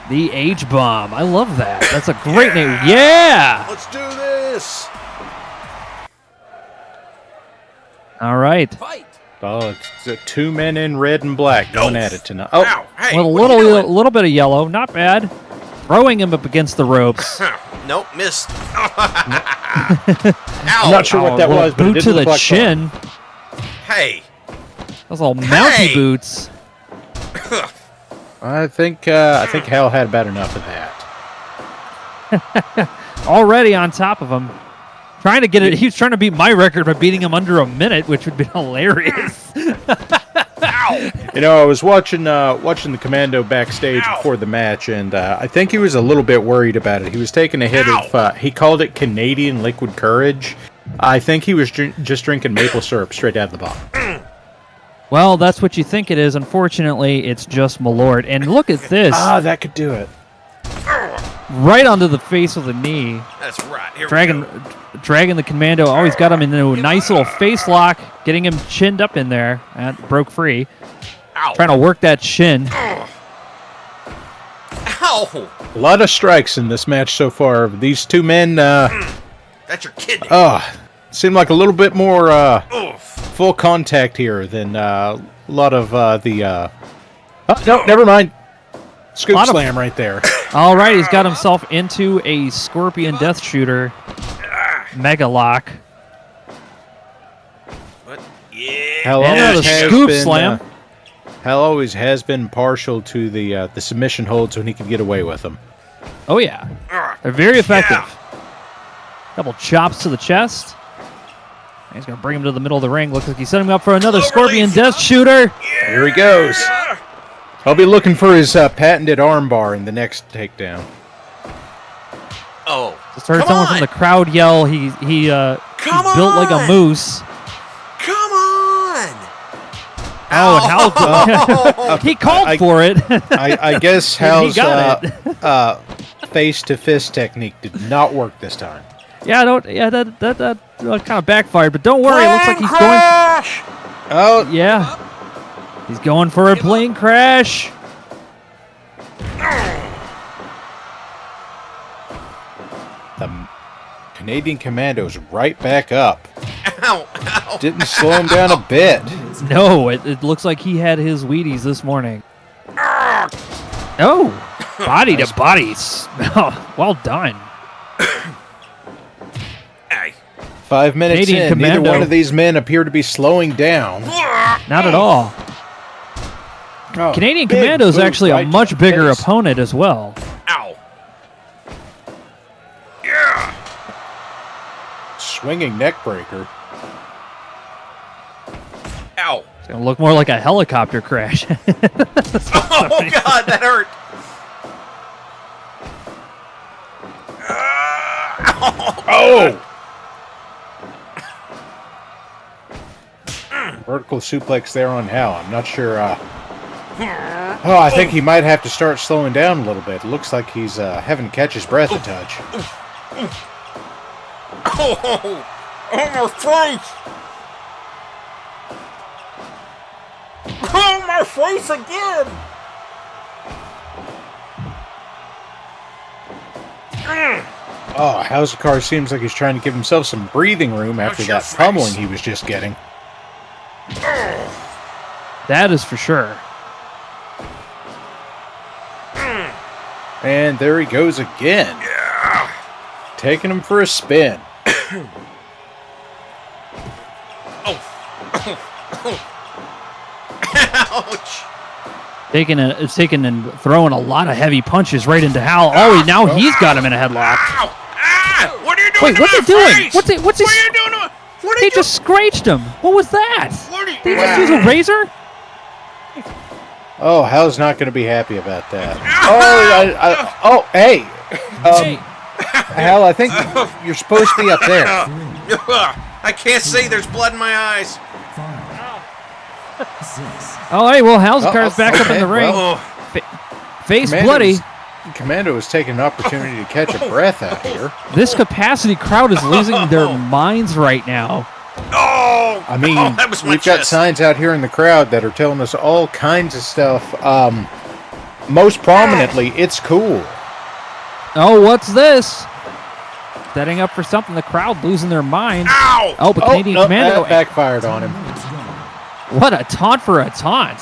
The H-bomb. I love that. That's a great name. Yeah! Let's do this. All right. Fight! Oh, it's the 2 men in red and black going at it tonight. Oh, Ow, hey, Well, what are you doing? little bit of yellow. Not bad. Throwing him up against the ropes. Nope, missed. I'm not sure what that little was, but it boot did to look the like chin. Hey. Those little mounty Hey! boots. I think Hal had about enough of that. Already on top of him. Trying to get it. He was trying to beat my record by beating him under a minute, which would be hilarious. You know, I was watching the Commando backstage before the match, and I think he was a little bit worried about it. He was taking a hit of, he called it Canadian Liquid Courage. I think he was just drinking maple syrup straight out of the bottle. Well, that's what you think it is. Unfortunately, it's just Malort. And look at this. That could do it. Right onto the face with a knee. That's right. Here Dragging the Commando. Oh, he's got him into a nice little face lock, getting him chinned up in there. And broke free. Ow. Trying to work that shin. Ow! A lot of strikes in this match so far. These two men, That's your kidney. seem like a little bit more Oof. full contact here than a lot of the. No, never mind. Scoop slam right there. All right, he's got himself into a Scorpion Death Shooter. Mega lock. What? Yeah. Hal And always a has scoop been, slam. Hal always has been partial to the submission holds when he could get away with them. Oh, yeah. They're very effective. Couple chops to the chest. And he's going to bring him to the middle of the ring. Looks like he's setting him up for another Scorpion Death Shooter. Here he goes. I'll be looking for his patented armbar in the next takedown. Oh. Just heard someone from the crowd yell. He's built like a moose. Come on! Oh, and Hal, he called for it. I guess He Hal's got face-to-fist technique did not work this time. that kind of backfired, but don't worry. It looks like he's going. Oh, Yeah, he's going for a plane crash. the Canadian Commando's right back up. Ow! Ow! Didn't slow him down a bit. No, it looks like he had his Wheaties this morning. Oh, body to body. Well done. Hey. 5 minutes Canadian in, Commando. neither one of these men appear to be slowing down. Not at all. Oh, Canadian big Commando is boot actually right a to much the bigger face. opponent as well. Ow! Yeah! Swinging neck breaker. Ow! It's going to look more like a helicopter crash. Oh God, that hurt! Oh! Vertical suplex there on Hal. I'm not sure. I think he might have to start slowing down a little bit. It looks like he's having to catch his breath a touch. Oh! Oh, my face! Oh, my face again! Oh, Hal's car seems like he's trying to give himself some breathing room after your that face. pummeling he was just getting. That is for sure. And there he goes again. Yeah! Taking him for a spin. Ouch! Taking and throwing a lot of heavy punches right into Hal. Oh, now he's got him in a headlock. Ow! Ah! What are you doing Wait, to what's my he doing? face? What's he? What are you doing to my... What are He you just scratched him. What was that? What are you... Did he just use a razor? Oh, Hal's not going to be happy about that. Ow! Hey. Hey, Hal, I think you're supposed to be up there. I can't see. There's blood in my eyes. oh, hey, well, Hal's car's back up in the ring. Oh, Face Commando's- bloody. Commando is taking an opportunity to catch a breath out here. This capacity crowd is losing their minds right now. oh! I mean, Oh, that was my we've got chest. signs out here in the crowd that are telling us all kinds of stuff. Most prominently, it's cool. Oh, what's this? Setting up for something. The crowd losing their minds. Ow! Oh, but Canadian no, Commando. that backfired on him. What a taunt for a taunt.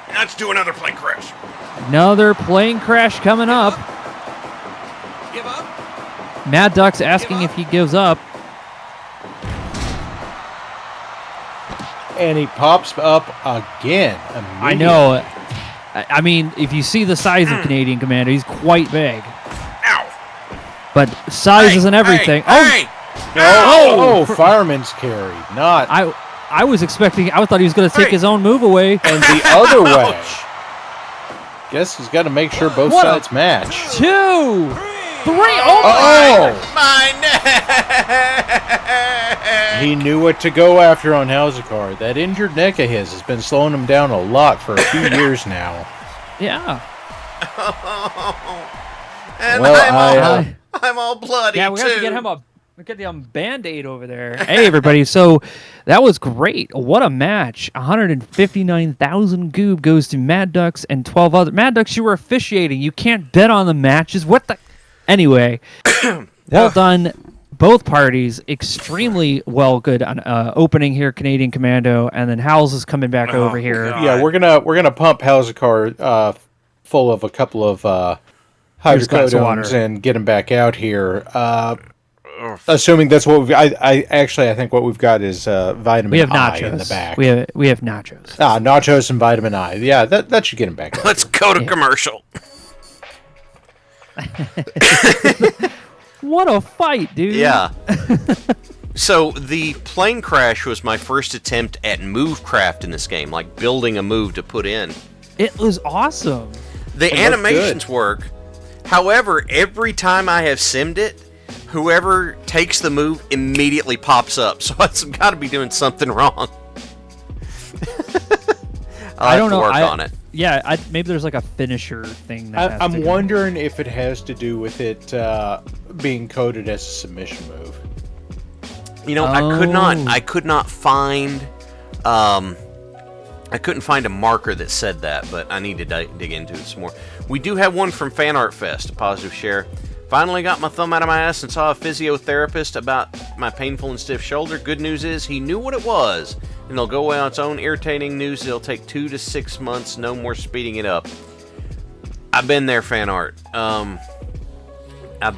Let's do another plane crash. Another plane crash coming up. Give up? Mad Duck's asking if he gives up. And he pops up again. I know. I mean, if you see the size of Canadian Commander, he's quite big. Ow! But size Hey, isn't everything. Hey, Oh, fireman's carry. Not. I was expecting. I thought he was going to take Hey. his own move away. And the other way. Guess he's got to make sure both What a- sides match. 2, 3. Oh, Oh! Mine! He knew what to go after on Halzakar. That injured neck of his has been slowing him down a lot for a few years now. Yeah. And Well, I'm all bloody, Yeah, we too. have to get the Band-Aid over there. Hey, everybody. So that was great. What a match. 159,000 goob goes to Mad Ducks and 12 other. Mad Ducks, you were officiating. You can't bet on the matches. What the? Anyway, well done. Both parties extremely well good on opening here, Canadian Commando, and then Halz is coming back over here. God. Yeah, we're gonna pump Halzakar full of a couple of Here's a glass of water. hydrocodones and get him back out here. Assuming that's what I think what we've got is vitamin We have I nachos in the back. We have nachos. Nachos and vitamin I. Yeah, that should get him back out. Let's go to commercial. What a fight, dude! Yeah. So the plane crash was my first attempt at movecraft in this game, like building a move to put in. It was awesome. The animations work. However, every time I have simmed it, whoever takes the move immediately pops up. So I've got to be doing something wrong. I don't know. Work on it. Yeah, maybe there's like a finisher thing. I'm wondering if it has to do with it being coded as a submission move. You know, I could not find I couldn't find a marker that said that, but I need to dig into it some more. We do have one from Fan Art Fest, a positive share. Finally got my thumb out of my ass and saw a physiotherapist about my painful and stiff shoulder. Good news is he knew what it was, and it'll go away on its own. Irritating news, it'll take 2 to 6 months, no more speeding it up. I've been there, Fan Art. I've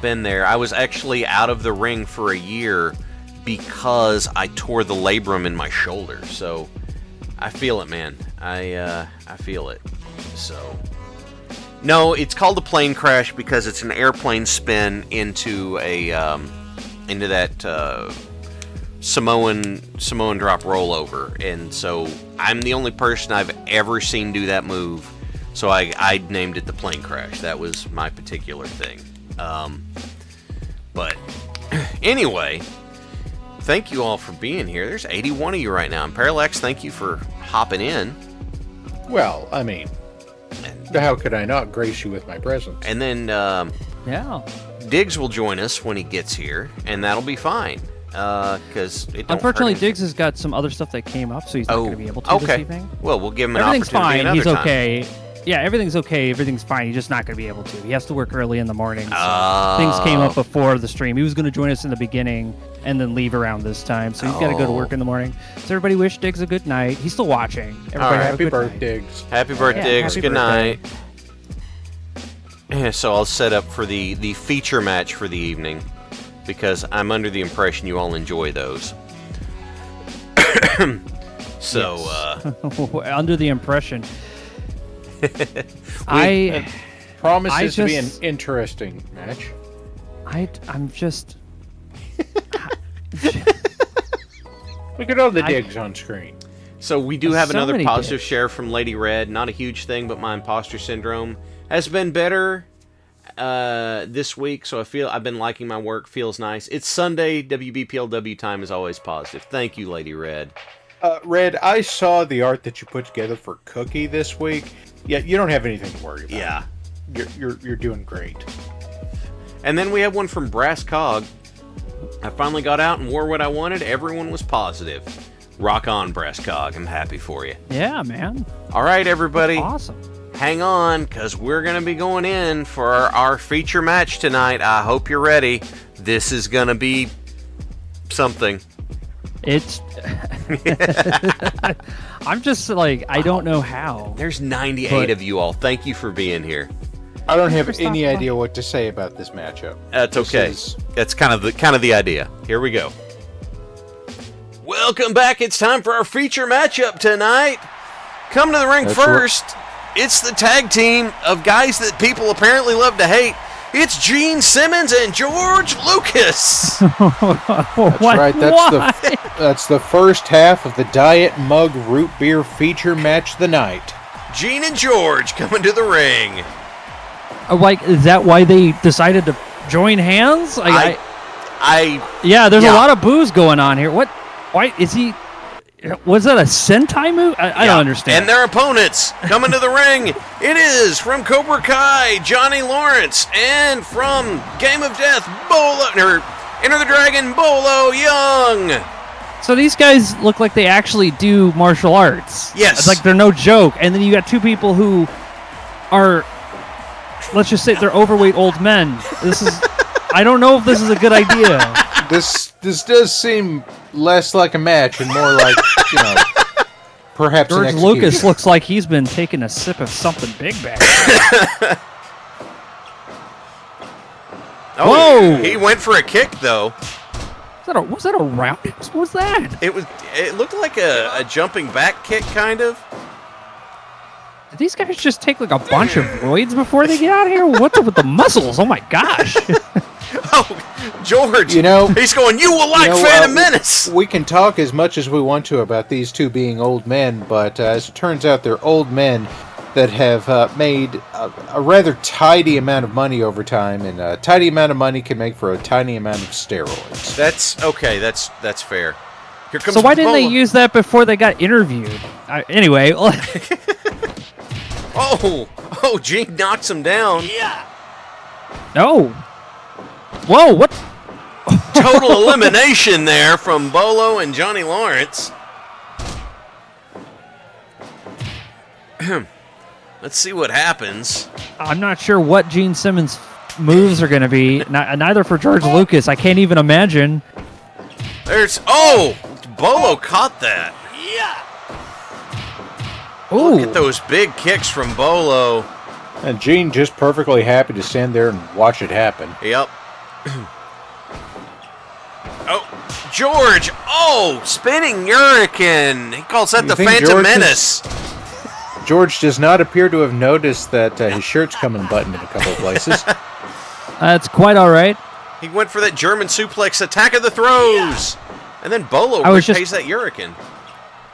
been there. I was actually out of the ring for a year because I tore the labrum in my shoulder. So I feel it, man. I feel it. So no, it's called a plane crash because it's an airplane spin into a into that Samoan drop rollover, and so I'm the only person I've ever seen do that move. So I named it the plane crash. That was my particular thing. But anyway, thank you all for being here. There's 81 of you right now. And Parallax, thank you for hopping in. Well, I mean, how could I not grace you with my presence? And then Yeah. Diggs will join us when he gets here, and that'll be fine. Because Unfortunately, Diggs has got some other stuff that came up, so he's not going to be able to this evening. Well, we'll give him an Everything's opportunity fine. another He's time. okay. Yeah, everything's okay. Everything's fine. He's just not going to be able to. He has to work early in the morning. So things came up before the stream. He was going to join us in the beginning and then leave around this time. So he's got to go to work in the morning. So everybody wish Diggs a good night. He's still watching. Everybody have a Happy good birthday, night. Diggs. Happy birthday, Diggs. happy Good birthday. night. Yeah, so I'll set up for the feature match for the evening, because I'm under the impression you all enjoy those. So, Under the impression. Promises to be an just- interesting match. I'm just. Look at all the Diggs on screen. So we do have So another many positive dicks. share from Lady Red. Not a huge thing, but my imposter syndrome has been better this week. So I've been liking my work. Feels nice. It's Sunday. WBPLW time is always positive. Thank you, Lady Red. Red, I saw the art that you put together for Cookie this week. Yeah, you don't have anything to worry about. Yeah. You're doing great. And then we have one from Brass Cog. I finally got out and wore what I wanted. Everyone was positive. Rock on, Brass Cog. I'm happy for you. Yeah, man. All right, everybody. Awesome. Hang on, because we're going to be going in for our feature match tonight. I hope you're ready. This is going to be something. It's. I'm just like, I don't know how. There's 98 But- of you all. Thank you for being here. I don't have First any off, idea what to say about this matchup. That's This okay. is- That's kind of the idea. Here we go. Welcome back. It's time for our feature matchup tonight. Come to the ring That's first. It's the tag team of guys that people apparently love to hate. It's Gene Simmons and George Lucas. That's right. That's the first half of the Diet Mug Root Beer feature match of the night. Gene and George coming to the ring. Like, is that why they decided to join hands? Like, I yeah, there's yeah. a lot of booze going on here. What? Why is he? Was that a Sentai move? I don't understand. And their opponents coming to the ring. It is from Cobra Kai, Johnny Lawrence, and from Game of Death, Enter the Dragon, Bolo Young. So these guys look like they actually do martial arts. Yes. It's like they're no joke. And then you got two people who are, let's just say they're overweight old men. This is, I don't know if this is a good idea. This does seem less like a match and more like, perhaps an George execution. Lucas looks like he's been taking a sip of something big back there. Oh, Whoa! he went for a kick, though. Was that a roundhouse? What was that? It looked like a jumping back kick, kind of. Did these guys just take like a bunch of roids before they get out of here? What's up with the muscles? Oh my gosh! Oh, George! he's going. You will like Phantom Menace. We can talk as much as we want to about these two being old men, but as it turns out, they're old men that have made a rather tidy amount of money over time, and a tidy amount of money can make for a tiny amount of steroids. That's okay. That's fair. Here comes So why didn't they Bolo. use that before they got interviewed? Anyway. Oh, Gene knocks him down. Yeah. No. Whoa, what? Total elimination there from Bolo and Johnny Lawrence. Let's see what happens. I'm not sure what Gene Simmons' moves are going to be. Neither for George Lucas. I can't even imagine. Bolo caught that. Yeah. Ooh. Look at those big kicks from Bolo. And Gene just perfectly happy to stand there and watch it happen. Yep. Oh, George. Oh, spinning Hurricane. He calls that You the think Phantom George Menace. George does not appear to have noticed that his shirt's come unbuttoned in a couple of places. That's quite all right. He went for that German suplex, attack of the throws. And then Bolo pays that Hurricane.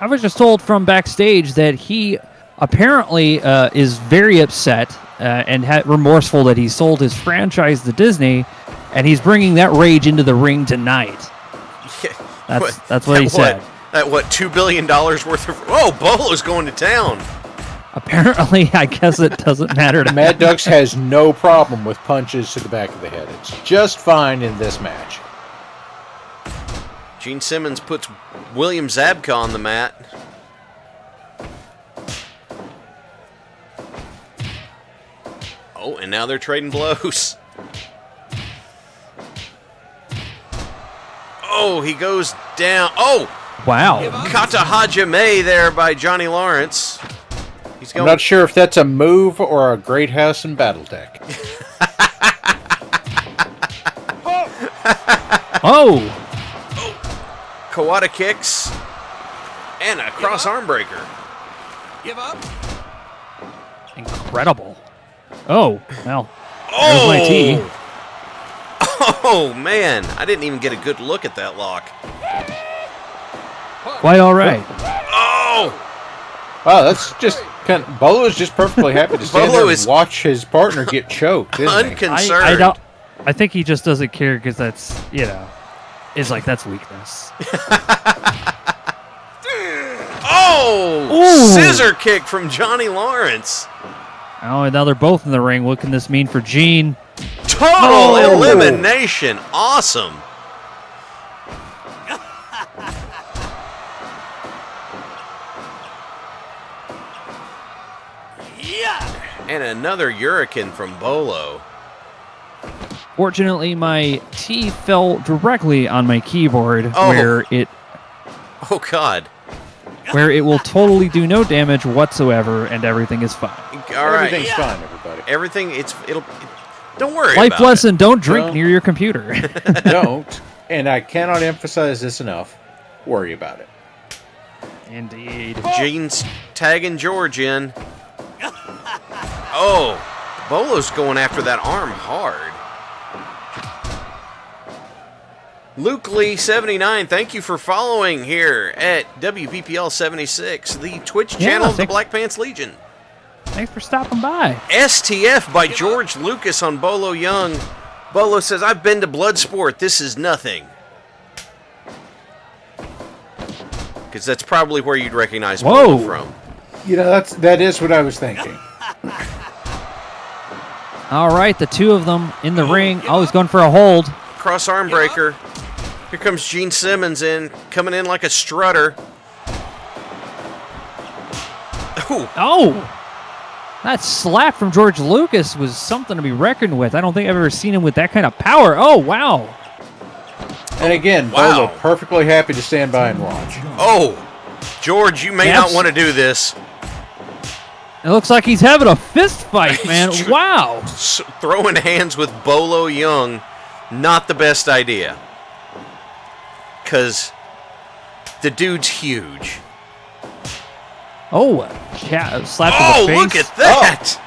I was just told from backstage that he apparently is very upset and remorseful that he sold his franchise to Disney, and he's bringing that rage into the ring tonight. That's what he said. That $2 billion worth of... Oh, Bolo's going to town. Apparently, I guess it doesn't matter to Mad Ducks has no problem with punches to the back of the head. It's just fine in this match. Gene Simmons puts William Zabka on the mat. Oh, and now they're trading blows. Oh, he goes down. Oh! Wow. Kata Hajime there by Johnny Lawrence. He's going. I'm not sure if that's a move or a Great House and Battletech. Oh! Kawada kicks. And a cross arm breaker. Give up. Incredible. Oh, well. Oh! There's my tea. Oh, man. I didn't even get a good look at that lock. Quite all right. Oh! Wow, that's just kind of... Bolo's just perfectly happy to stand Bolo there is and watch his partner get choked, isn't he? Unconcerned. I think he just doesn't care because that's, it's like that's weakness. Oh! Ooh. Scissor kick from Johnny Lawrence. Oh, and now they're both in the ring. What can this mean for Gene? Total elimination. Awesome. Yeah. And another Hurricane from Bolo. Fortunately, my tea fell directly on my keyboard Oh. Oh, God. where it will totally do no damage whatsoever, and everything is fine. All right. Everything's fine, everybody. Everything, don't worry Life about lesson, don't drink Well- near your computer. Don't, and I cannot emphasize this enough, worry about it. Indeed. it. Gene's tagging George in. Oh, Bolo's going after that arm hard. Luke Lee 79, thank you for following here at WBPL 76, the Twitch channel of the Black Pants Legion. Thanks for stopping by. STF by George Lucas on Bolo Young. Bolo says, I've been to Bloodsport. This is nothing. because that's probably where you'd recognize Bolo from. You know, that is what I was thinking. All right, the two of them in the ring. Oh, he's going for a hold. Cross arm breaker. Here comes Gene Simmons coming in like a strutter. Ooh. Oh! That slap from George Lucas was something to be reckoned with. I don't think I've ever seen him with that kind of power. Oh, wow. And again, Wow. Bolo perfectly happy to stand by and watch. Oh, George, you may not want to do this. It looks like he's having a fist fight, man. Wow. Throwing hands with Bolo Young, not the best idea. Because the dude's huge. Oh, slap to the face. Oh, look at that!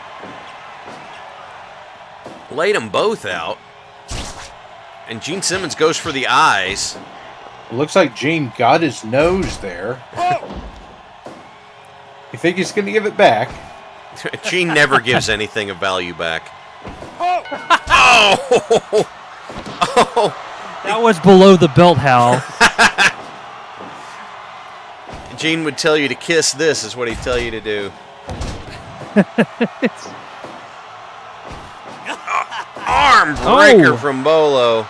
Laid them both out. And Gene Simmons goes for the eyes. Looks like Gene got his nose there. You think he's going to give it back? Gene never gives anything of value back. Oh! Oh! That was below the belt, Hal. Gene would tell you to kiss this, is what he'd tell you to do. Arm breaker from Bolo.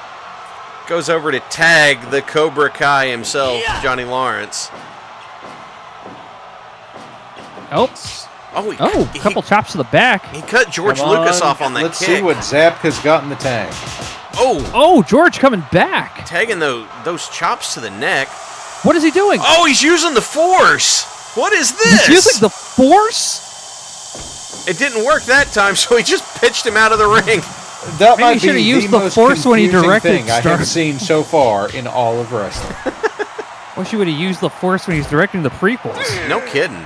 Goes over to tag the Cobra Kai himself, Johnny Lawrence. Oh, A couple chops to the back. He cut George Lucas off on that Let's kick. see what Zapka's got in the tank. Oh, George coming back. tagging those chops to the neck. What is he doing? Oh, he's using the Force. What is this? He's using the Force? It didn't work that time, so he just pitched him out of the ring. That Maybe might he should have be used the the most Force when he confusing directed thing I Star- have seen so far in all of wrestling. Wish he would have used the Force when he's directing the prequels. No kidding.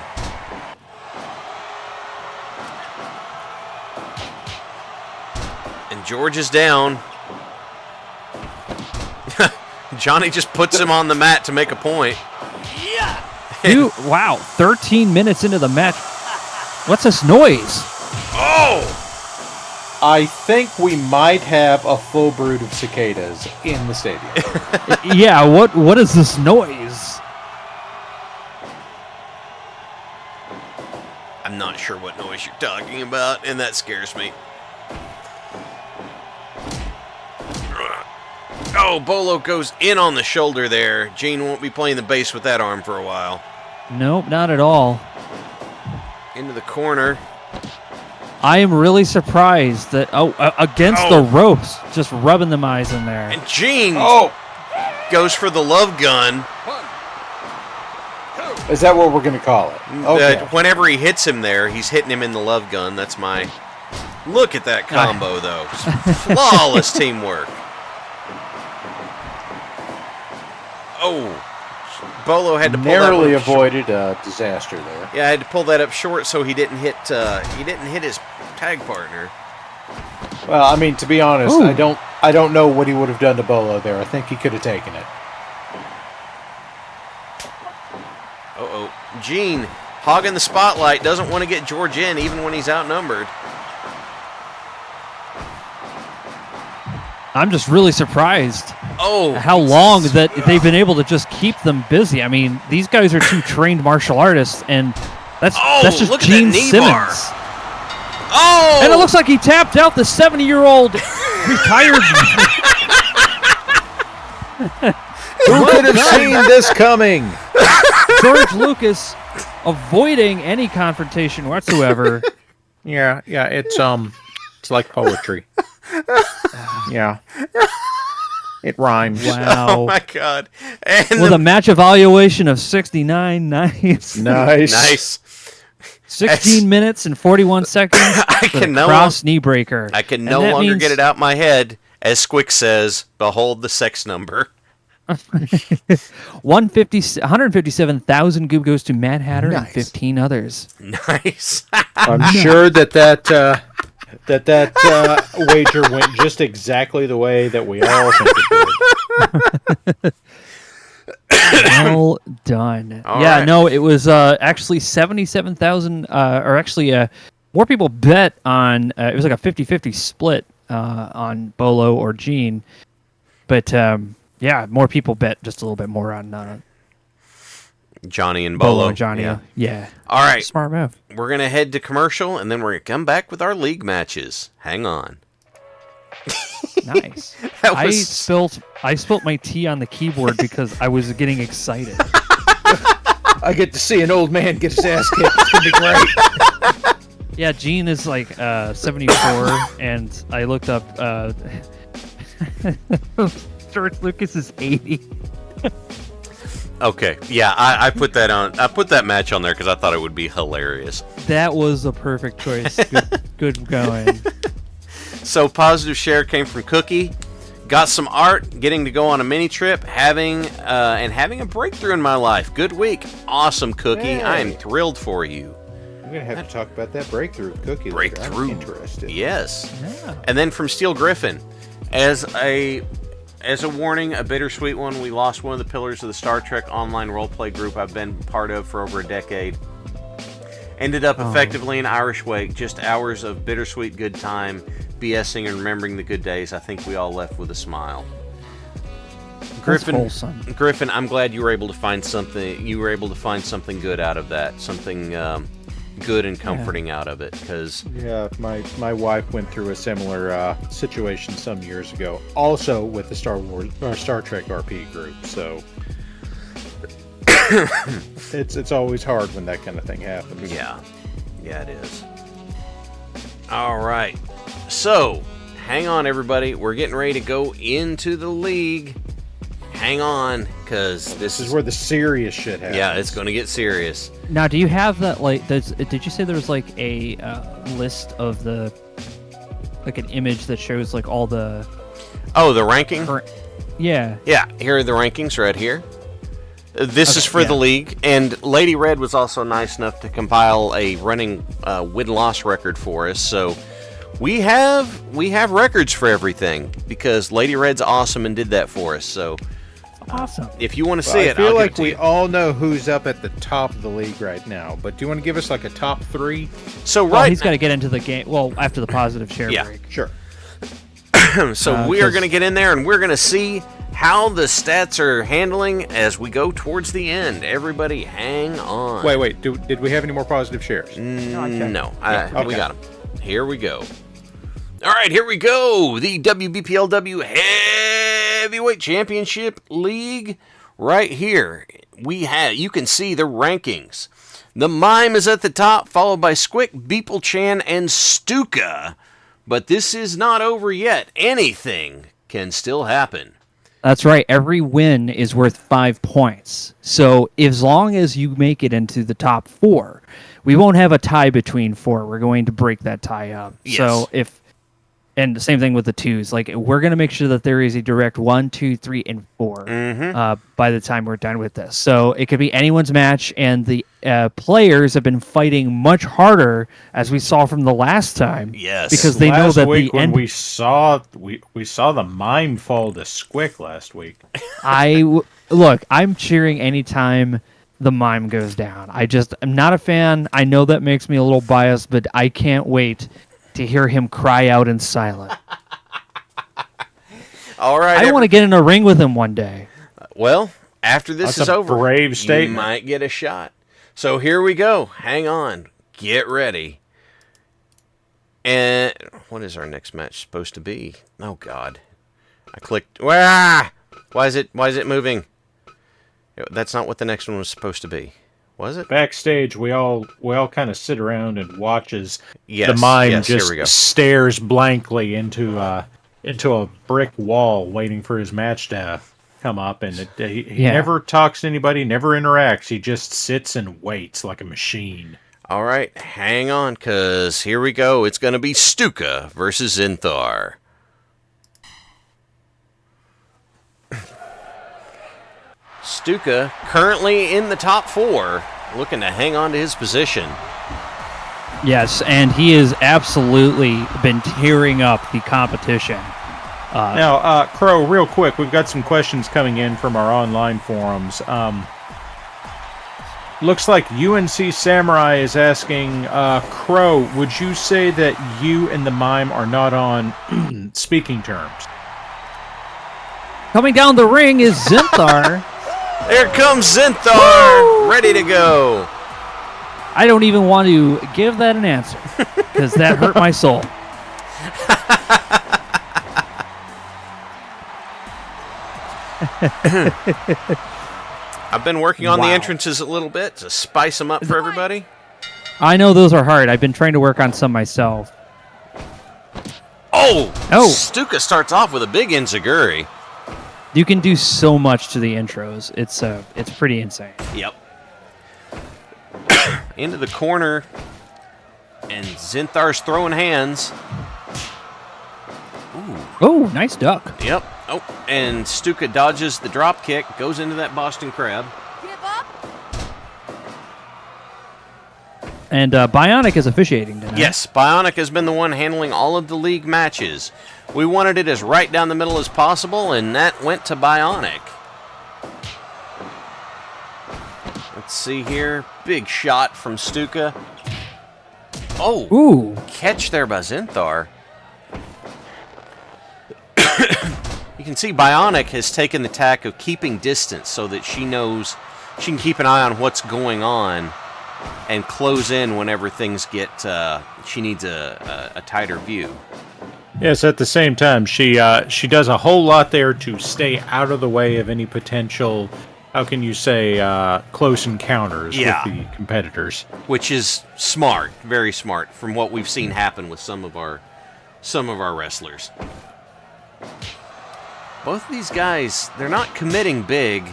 And George is down. Johnny just puts him on the mat to make a point. Dude, wow, 13 minutes into the match. What's this noise? Oh! I think we might have a full brood of cicadas in the stadium. Yeah, what is this noise? I'm not sure what noise you're talking about, and that scares me. Oh, Bolo goes in on the shoulder there. Gene won't be playing the bass with that arm for a while. Nope, not at all. Into the corner. I am really surprised that against the ropes, just rubbing them eyes in there. And Gene goes for the love gun. Is that what we're going to call it? Okay. Whenever he hits him there, he's hitting him in the love gun. That's my... Look at that combo, though. Flawless teamwork. Oh, Bolo had to pull narrowly that avoided a disaster there. Yeah, I had to pull that up short so he didn't hit his tag partner. Well, I mean, to be honest, Ooh. I don't know what he would have done to Bolo there. I think he could have taken it. Gene hogging the spotlight, doesn't want to get George in even when he's outnumbered. I'm just really surprised Oh, how long that they've been able to just keep them busy. I mean, these guys are two trained martial artists, and that's just look at Gene that knee Simmons. bar. Oh, And it looks like he tapped out the 70-year-old retired. Who could have seen this coming? George Lucas avoiding any confrontation whatsoever. Yeah, it's like poetry. Yeah. It rhymes. Wow. Oh my God! And With a match evaluation of 69, nice. Nice. 16 minutes and 41 seconds. I with a can no cross knee breaker. I can And no that longer means get it out my head. As Squick says, behold the sex number. 157,000 goob goes to Mad Hatter and Nice. 15 others. Nice. I'm sure that wager went just exactly the way that we all think it did. Well done. All Yeah, right. no, it was actually 77,000, or actually more people bet on, it was like a 50-50 split on Bolo or Gene. But yeah, more people bet just a little bit more on Johnny and Bolo Bolo. and Johnny. Yeah. Yeah. All right. Smart move. We're going to head to commercial, and then we're going to come back with our league matches. Hang on. Nice. That I was- spilt my tea on the keyboard because I was getting excited. I get to see an old man get his ass kicked. It's gonna be great. Yeah, Gene is like 74, and I looked up. George Lucas is 80. Okay. Yeah, I put that on. I put that match on there because I thought it would be hilarious. That was the perfect choice. Good going. So positive share came from Cookie. Got some art, getting to go on a mini trip, having a breakthrough in my life. Good week. Awesome, Cookie. Hey. I am thrilled for you. I'm gonna have to talk about that breakthrough Cookie. Breakthrough. Later. I'm interested. Yes. Yeah. And then from Steel Griffin, as a warning, a bittersweet one, we lost one of the pillars of the Star Trek online roleplay group I've been part of for over a decade. Ended up effectively in Irish Wake, just hours of bittersweet good time, BSing and remembering the good days. I think we all left with a smile. Griffin, I'm glad you were able to find something. You were able to find something good out of that, something good and comforting out of it. Because Yeah, my wife went through a similar situation some years ago, also with the Star Trek RP group. So it's always hard when that kind of thing happens. yeah, it is. All right, so hang on, everybody. We're getting ready to go into the league. Hang on, because This is where the serious shit happens. yeah, it's going to get serious. Now, do you have that? Like, did you say there was like a list of the, like an image that shows like all the? Oh, the ranking. Yeah. Yeah, here are the rankings right here. This is for the league, and Lady Red was also nice enough to compile a running win-loss record for us. So we have records for everything because Lady Red's awesome and did that for us. So Awesome. if you want to see I it, feel I'll like give it to we you. all know who's up at the top of the league right now. But do you want to give us like a top three? So Well, right, he's got to get into the game. Well, after the positive share Yeah. break. Sure. so we are 'cause- going to get in there and we're going to see how the stats are handling as we go towards the end. Everybody, hang on. Wait. Did we have any more positive shares? No, okay. we got them. Here we go. All right, here we go. The WBPLW Heavyweight Championship League. Right here, you can see the rankings. The Mime is at the top, followed by Squick, Beeple-chan, and Stuka. But this is not over yet. Anything can still happen. That's right. Every win is worth 5 points. So as long as you make it into the top 4, we won't have a tie between 4. We're going to break that tie up. Yes. So and the same thing with the 2s. Like, we're going to make sure that there is a direct 1, 2, 3, and 4 by the time we're done with this. So it could be anyone's match, and the players have been fighting much harder, as we saw from the last time. Yes. Because they know Last that week the when end. we saw the mime fall to Squick last week. Look, I'm cheering anytime the Mime goes down. I'm not a fan. I know that makes me a little biased, but I can't wait to hear him cry out in silence. All right. I want to get in a ring with him one day. Well, after this That's is a over, brave you statement. might get a shot. So here we go. Hang on. Get ready. And what is our next match supposed to be? Oh God, I clicked. Why is it moving? That's not what the next one was supposed to be. Was it? Backstage, we all kind of sit around and watch as Yes, the mime yes, here we go. just stares blankly into a brick wall, waiting for his match to come up, and he never talks to anybody, never interacts. He just sits and waits like a machine. All right, hang on, cause here we go. It's gonna be Stuka versus Zinthar. Stuka currently in the top 4, looking to hang on to his position. Yes, and he has absolutely been tearing up the competition. Now, Crow, real quick, we've got some questions coming in from our online forums. Looks like UNC Samurai is asking, Crow, would you say that you and the mime are not on speaking terms? Coming down the ring is Zinthar. There comes Zinthar, ready to go. I don't even want to give that an answer because that hurt my soul. I've been working on the Wow. entrances a little bit to spice them up for everybody. I know those are hard. I've been trying to work on some myself. Oh! Oh. Stuka starts off with a big enziguri. You can do so much to the intros. It's pretty insane. Yep. Into the corner. And Zinthar's throwing hands. Oh, nice duck. Yep. Oh, and Stuka dodges the drop kick, goes into that Boston Crab. Give up. And Bionic is officiating tonight. Yes, Bionic has been the one handling all of the league matches. We wanted it as right down the middle as possible, and that went to Bionic. Let's see here. Big shot from Stuka. Oh, Ooh. catch there by Zinthar. You can see Bionic has taken the tack of keeping distance so that she knows she can keep an eye on what's going on and close in whenever things get, she needs a tighter view. Yes, at the same time, she does a whole lot there to stay out of the way of any potential, how can you say, close encounters Yeah. with the competitors. Which is smart, very smart, from what we've seen happen with some of our wrestlers. Both of these guys, they're not committing big.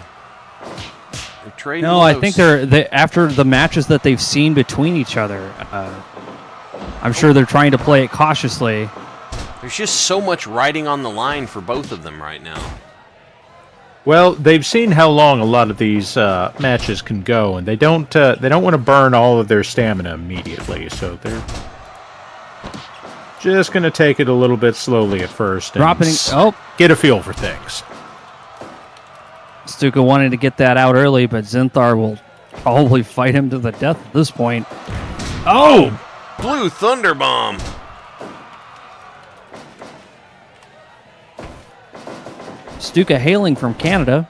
They're trading No, I lows. think they after the matches that they've seen between each other. I'm sure they're trying to play it cautiously. There's just so much riding on the line for both of them right now. Well, they've seen how long a lot of these matches can go, and they don't want to burn all of their stamina immediately, so they're just going to take it a little bit slowly at first and Dropping. Oh, get a feel for things. Stuka wanted to get that out early, but Zinthar will probably fight him to the death at this point. Oh! Blue Thunder Bomb. Stuka hailing from Canada,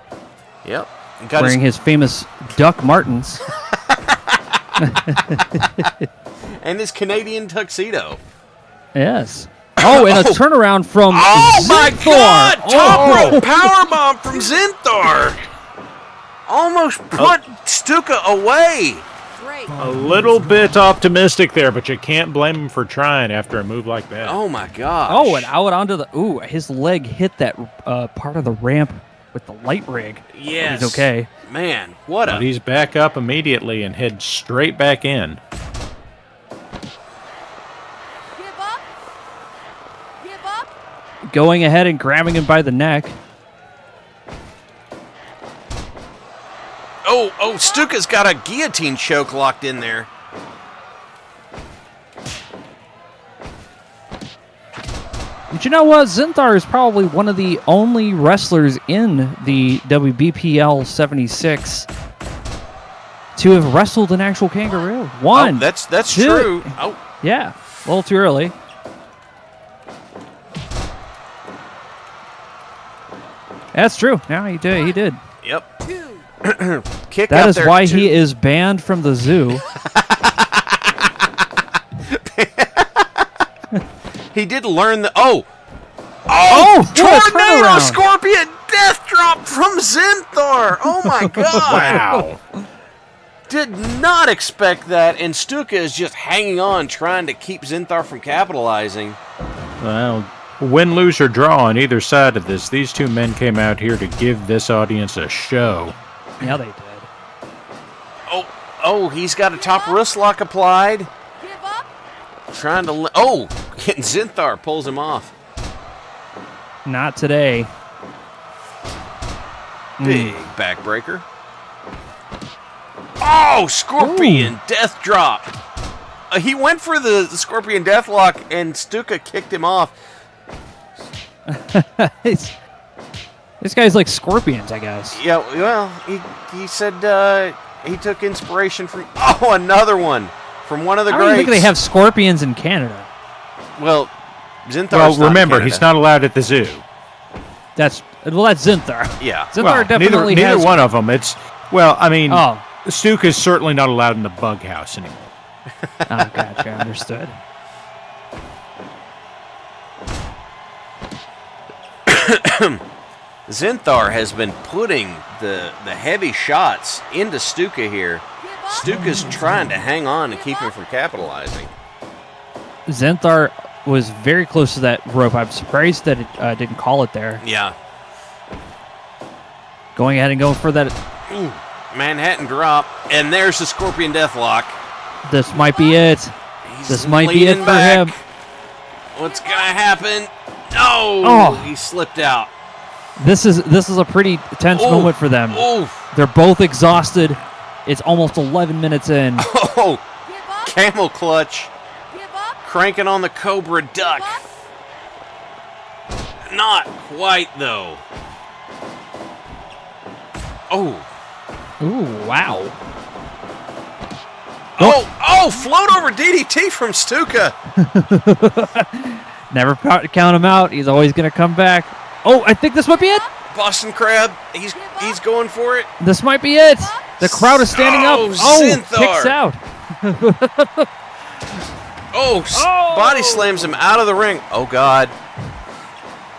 Yep. Got wearing his famous Duck Martens. and his Canadian tuxedo. Yes. Oh, and a turnaround from Oh my Zinthar. God! Top Oh. rope powerbomb from Zinthar. Almost put Stuka away. Great. A little bit optimistic there, but you can't blame him for trying after a move like that. Oh my gosh. Oh, and out onto the... Ooh, his leg hit that part of the ramp with the light rig. Yes. He's okay. Man, what But a... he's back up immediately and head straight back in. Give up. Give up. Going ahead and grabbing him by the neck. Oh, Stuka's got a guillotine choke locked in there. But you know what? Zinthar is probably one of the only wrestlers in the WBPL 76 to have wrestled an actual kangaroo. One. Oh, that's two. true. Oh, Yeah, a little too early. That's true. Yeah, he did. He did. yep. 2. Kick That out is there, why too. he is banned from the zoo. He did learn the... Oh, Oh, what a tornado turnaround. scorpion death drop from Zinthar. Oh my God. Wow. Did not expect that, and Stuka is just hanging on, trying to keep Zinthar from capitalizing. Well, win, lose, or draw on either side of this, these two men came out here to give this audience a show. Yeah, they did. Oh, he's got a top wrist lock applied. Give up. Trying to... Oh, and Zinthar pulls him off. Not today. Big backbreaker. Oh, Scorpion Death Drop. He went for the Scorpion Deathlock, and Stuka kicked him off. This guy's like scorpions, I guess. Yeah, well, he said he took inspiration from... Oh, another one from one of the I don't even greats. think they have scorpions in Canada. Well, Zinthar's Well, not in remember, Canada. he's not allowed at the zoo. That's Well, that's Zinthar. Yeah. Zinthar Well, definitely neither has. one of them. I mean, Oh. Stuka's certainly not allowed in the bug house anymore. Oh, gotcha. Understood. Zinthar has been putting the heavy shots into Stuka here. Stuka's trying to hang on and keep him from capitalizing. Zinthar was very close to that rope. I'm surprised that it didn't call it there. Yeah. Going ahead and going for that. Ooh, Manhattan drop, and there's the Scorpion Deathlock. This might be it. He's This might be it leaning for back. him. What's gonna happen? No, Oh. he slipped out. This is a pretty tense Ooh. moment for them. Ooh. They're both exhausted. It's almost 11 minutes in. Oh, Give up. camel clutch, Give up. cranking on the Cobra Duck. Give up. Not quite though. Oh. Ooh, wow. Oh, float over DDT from Stuka. Never count him out. He's always going to come back. Oh, I think this might be it. Boston Crab, he's going for it. This might be it. The crowd is standing up. Oh, Oh, Zinthar. kicks out. Oh, body slams him out of the ring. Oh, God.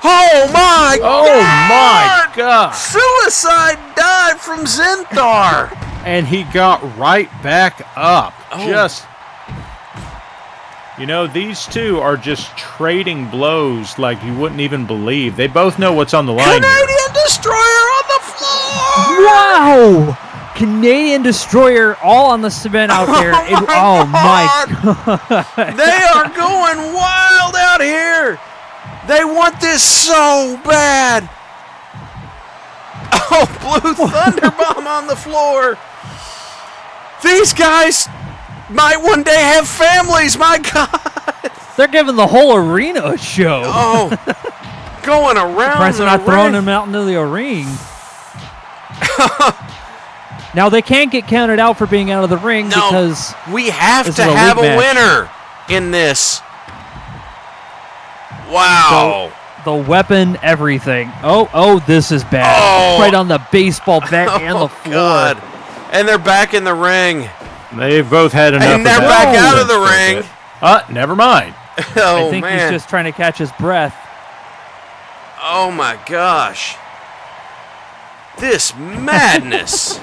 Oh, my God. God! Suicide dive from Zinthar. And he got right back up. Oh. These two are just trading blows like you wouldn't even believe. They both know what's on the line here. Canadian Destroyer on the floor. Wow. Canadian Destroyer all on the cement out there. Oh, my God. They are going wild out here. They want this so bad. Oh, Blue Thunderbomb on the floor. These guys might one day have families, my God. They're giving the whole arena a show. Oh, going around Surprised they're the not throwing ring. him out into the ring. Now, they can't get counted out for being out of the ring No, because we have this to is a have a league match. winner in this. Wow. the weapon, everything. Oh, this is bad. Oh. Right on the baseball bat and the floor. God. And they're back in the ring. They've both had enough And of they're that. back out of the ring. Never mind. Oh, I think man. he's just trying to catch his breath. Oh, my gosh. This madness.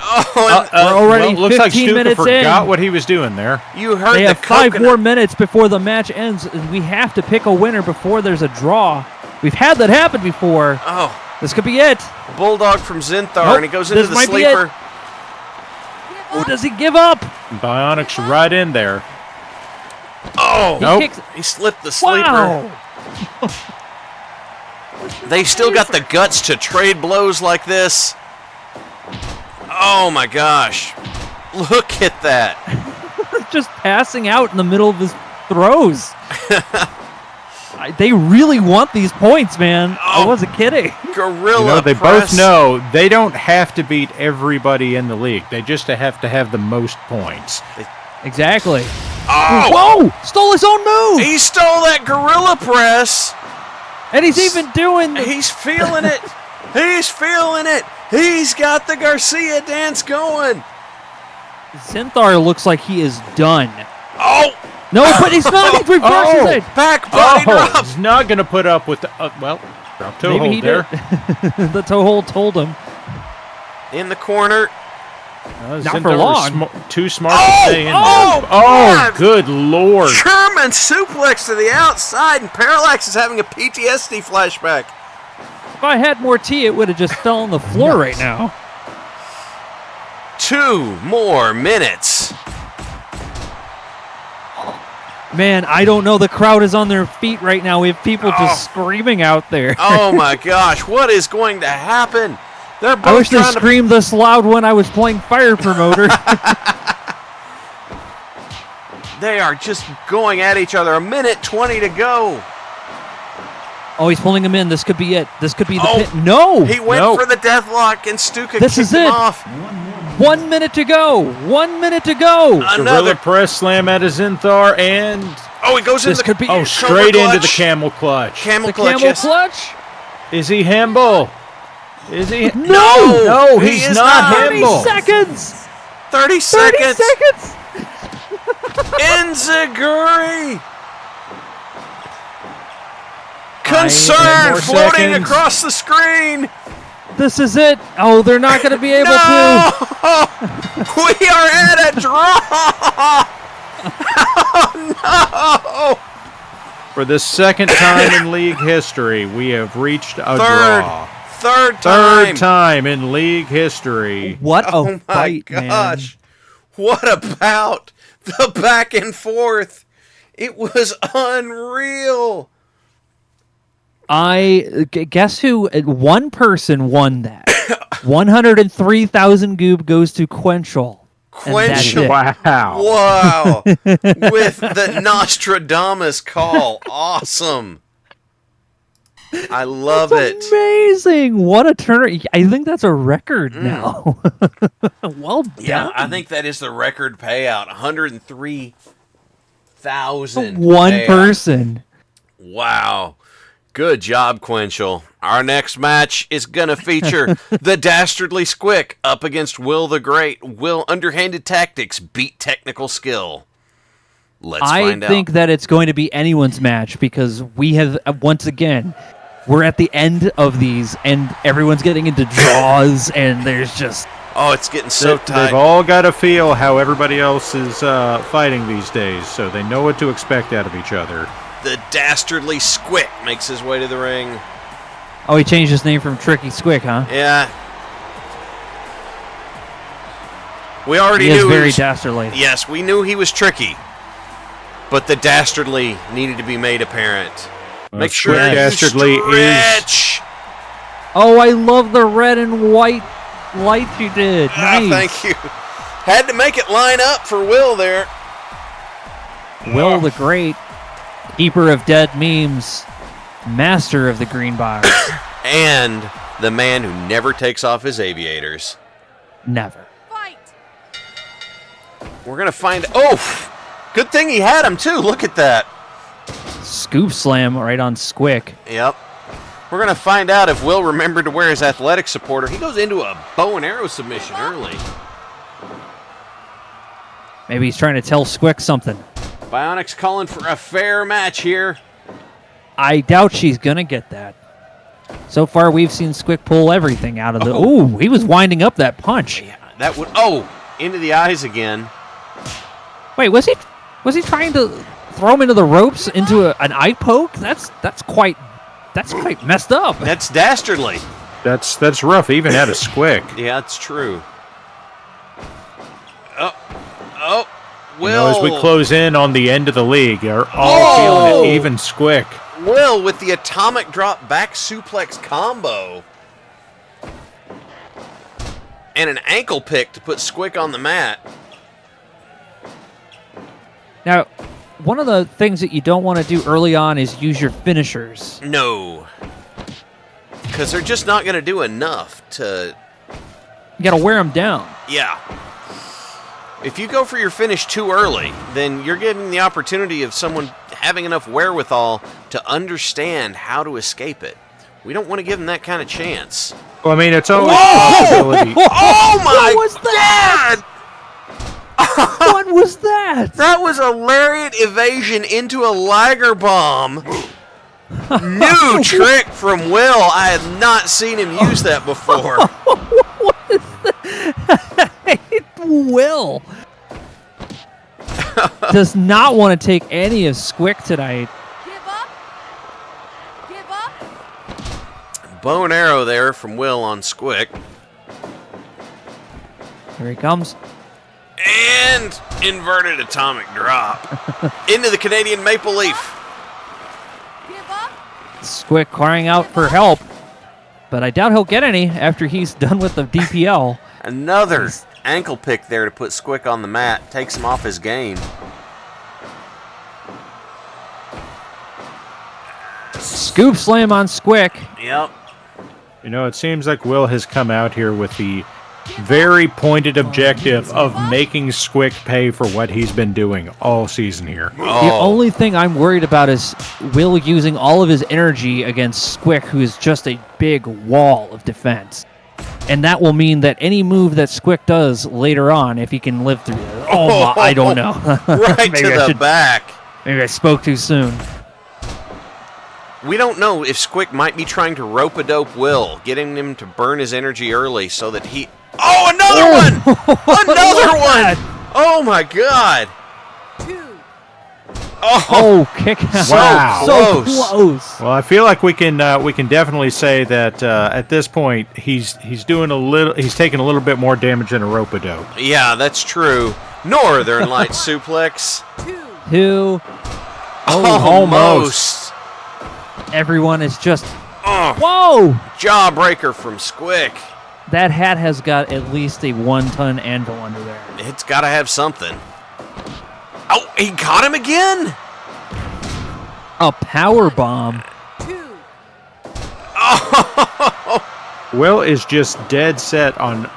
Oh, and We're already looks like 15 Stuka minutes forgot in. what he was doing there. you heard They the have 5 coconut. more minutes before the match ends, and we have to pick a winner before there's a draw. We've had that happen before. Oh, This could be it. Bulldog from Zinthar, Nope, and he goes into this the might be sleeper. Oh, does he give up? Bionic's right in there. Oh, Nope. Kicks. he slipped the sleeper. Wow. They still got the guts to trade blows like this. Oh, my gosh. Look at that. Just passing out in the middle of his throws. They really want these points, man. I Oh. wasn't kidding. Gorilla They press. both know they don't have to beat everybody in the league. They just have to have the most points. Exactly. Oh, Whoa! Stole his own move! he stole that gorilla press. And he's even doing... He's feeling it. He's feeling it. He's got the Garcia dance going. Zinthar looks like he is done. Oh, No, but he's not. He reverses it. back body drop. He's not going to put up with the... drop toe Maybe hold he there. did. The toe hold told him. In the corner. Not Zinthar for was long. too smart Oh! to stay in Oh! there. Oh, God! good Lord. German suplex to the outside, and Parallax is having a PTSD flashback. If I had more tea, it would have just fell on the floor right now. 2 more minutes. Man, I don't know. The crowd is on their feet right now. We have people just screaming out there. Oh my gosh, what is going to happen? They're both I wish they trying to screamed this loud when I was playing Fire Promoter. They are just going at each other. 1:20 to go. Oh, he's pulling him in. This could be it. This could be the Oh, pin. No! He went Nope. for the deathlock, and Stuka This kicked is him it. off. 1 minute to go. 1 minute to go. Gorilla Another. press slam at a Zinthar and... Oh, he goes in This the could be Oh, it. straight Cobra into the clutch. camel clutch. Camel The clutch. camel Yes. clutch. Is he Hamble? Is he? No! No, He he's is not not. 30 Hamble. seconds! 30 30 seconds! seconds! Enziguri! Ten Concern more floating seconds. across the screen! This is it. Oh, they're not going to be able No! to. We are at a draw! Oh, no! For the second time in league history, we have reached a draw. Third time! Third time in league history. What a Oh my fight, man. gosh. What about the back and forth? It was unreal. Guess who? One person won that. 103,000 goob goes to Quenchel. And that's Quenchel. it. Wow. Wow. With the Nostradamus call. Awesome. I love it. Amazing! What a turn! I think that's a record now. Well done. Yeah, I think that is the record payout. 103,000. One payout. person. Wow. Good job, Quenchel. Our next match is going to feature the Dastardly Squick up against Will the Great. Will underhanded tactics beat technical skill. Let's find out. I think that it's going to be anyone's match because we have, once again, we're at the end of these and everyone's getting into draws and there's just... Oh, it's getting so tight. They've all got to feel how everybody else is fighting these days, so they know what to expect out of each other. The Dastardly Squick makes his way to the ring. Oh, he changed his name from Tricky Squick, huh? Yeah. We already He knew is he very was, dastardly. Yes, we knew he was tricky. But the Dastardly needed to be made apparent. Make sure Squick that you Dastardly is- stretch. Oh, I love the red and white lights you did. Ah, Nice. thank you. Had to make it line up for Will there. Will the Great, keeper of dead memes, master of the green box. And the man who never takes off his aviators. Never. Fight! We're going to find... Oh! Good thing he had him, too. Look at that. Scoop slam right on Squick. Yep. We're going to find out if Will remembered to wear his athletic supporter. He goes into a bow and arrow submission early. Maybe he's trying to tell Squick something. Bionic's calling for a fair match here. I doubt she's going to get that. So far, we've seen Squick pull everything out of the... Ooh, he was winding up that punch. Yeah, that would... Oh! Into the eyes again. Wait, was he trying to throw him into the ropes into an eye poke? That's quite messed up. That's dastardly. That's rough, even at a Squick. Yeah, it's true. Oh, Will. You know, as we close in on the end of the league, are all feeling it, even Squick. Will with the atomic drop back suplex combo. And an ankle pick to put Squick on the mat. Now, one of the things that you don't want to do early on is use your finishers. No. Because they're just not going to do enough to... You got to wear them down. Yeah. If you go for your finish too early, then you're giving the opportunity of someone having enough wherewithal to understand how to escape it. We don't want to give them that kind of chance. Well, I mean, it's always a Whoa! possibility. Oh my What was that? What was that? That was a lariat evasion into a Liger bomb. New trick from Will. I had not seen him use that before. Will does not want to take any of Squick tonight. Give up! Give up! Bow and arrow there from Will on Squick. Here he comes. And inverted atomic drop into the Canadian Maple Leaf. Give up! Squick crying out for help, but I doubt he'll get any after he's done with the DPL. Another ankle pick there to put Squick on the mat. Takes him off his game. Scoop slam on Squick. Yep. You know, it seems like Will has come out here with the very pointed objective of making Squick pay for what he's been doing all season here. The only thing I'm worried about is Will using all of his energy against Squick, who is just a big wall of defense. And that will mean that any move that Squick does later on, if he can live through it, I don't know. Right to the back. Maybe I spoke too soon. We don't know if Squick might be trying to rope-a-dope Will, getting him to burn his energy early so that he... Oh, another one! Another one! Oh, my God. 2. Oh, kick out. Wow. So close. Well, I feel like we can definitely say that at this point he's taking a little bit more damage than a rope-a-dope. Yeah, that's true. Northern Light suplex. 2. Almost. Everyone is just... Oh, Whoa! jawbreaker from Squick. That hat has got at least a 1-ton anvil under there. It's got to have something. Oh, he caught him again? A power bomb. 2. Will is just dead set on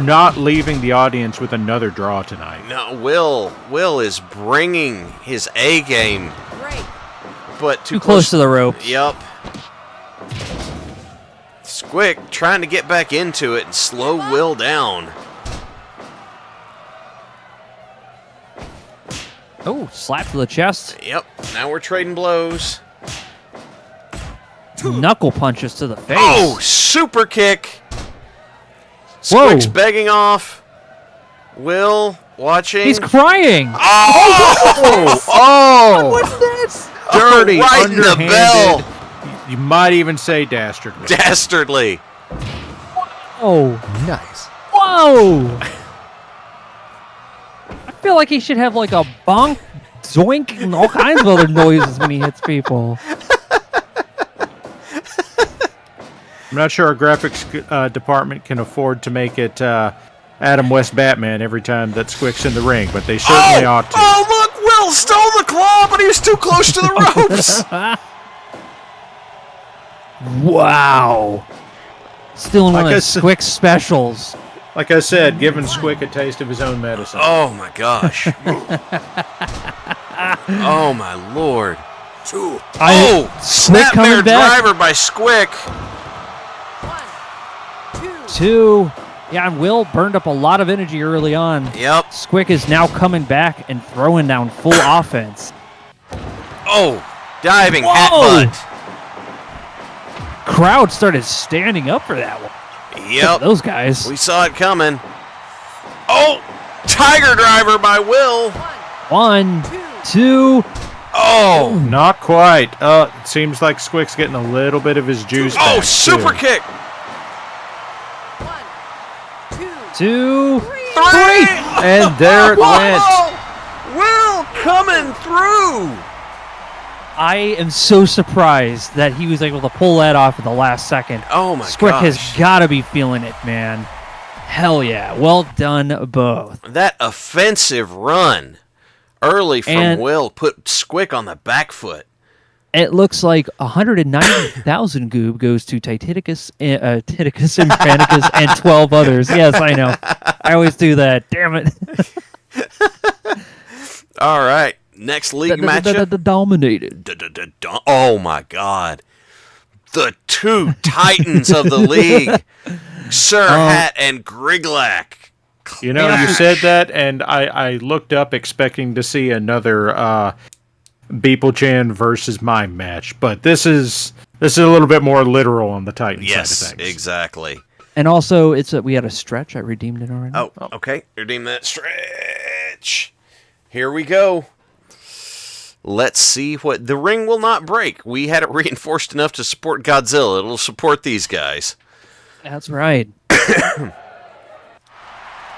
not leaving the audience with another draw tonight. No, Will is bringing his A game, Break. but Too close to the rope. Yep. Squick trying to get back into it and slow Will down. Oh, slap to the chest. Yep. Now we're trading blows. Knuckle punches to the face. Oh, super kick. Whoa. Squick's begging off. Will watching. He's crying. Oh! What's this? Dirty, right in the underhanded. bell. You might even say dastardly. Dastardly. Oh, Nice. whoa! I feel like he should have like a bonk, zoink, and all kinds of other noises when he hits people. I'm not sure our graphics department can afford to make it Adam West Batman every time that Squick's in the ring, but they certainly ought to. Oh, look, Will stole the claw, but he was too close to the ropes. Wow! Still in one Like I of said- Squick's specials. Like I said, giving Squick a taste of his own medicine. Oh, my gosh. Oh, my Lord. Oh, Squick snapmare coming back. driver by Squick. 1, 2. 2. Yeah, and Will burned up a lot of energy early on. Yep. Squick is now coming back and throwing down full offense. Oh, diving Whoa. hat butt. Crowd started standing up for that one. Yep. Those guys. We saw it coming. Oh, tiger driver by Will. 1, 2. Oh, Not quite. It seems like Squick's getting a little bit of his juice back, oh, super too. kick. 1, 2. 2. 3. And there it went. Will coming through. I am so surprised that he was able to pull that off at the last second. Oh, my Squick gosh. has got to be feeling it, man. Hell yeah. Well done, both. That offensive run early from And- Will put Squick on the back foot. It looks like 190,000 goob goes to Titicus and Pranicus and 12 others. Yes, I know. I always do that. Damn it. All right. Next league matchup. Dominated. Oh, my God. The two titans of the league, Sir Hat and Griglak. You know, you said that, and I looked up expecting to see another Beeple-Chan versus Mime match, but this is a little bit more literal on the Titan side Yes, of things. exactly. And also, we had a stretch. I redeemed it already. Oh, okay. Redeem that stretch. Here we go. Let's see what... The ring will not break. We had it reinforced enough to support Godzilla. It'll support these guys. That's right.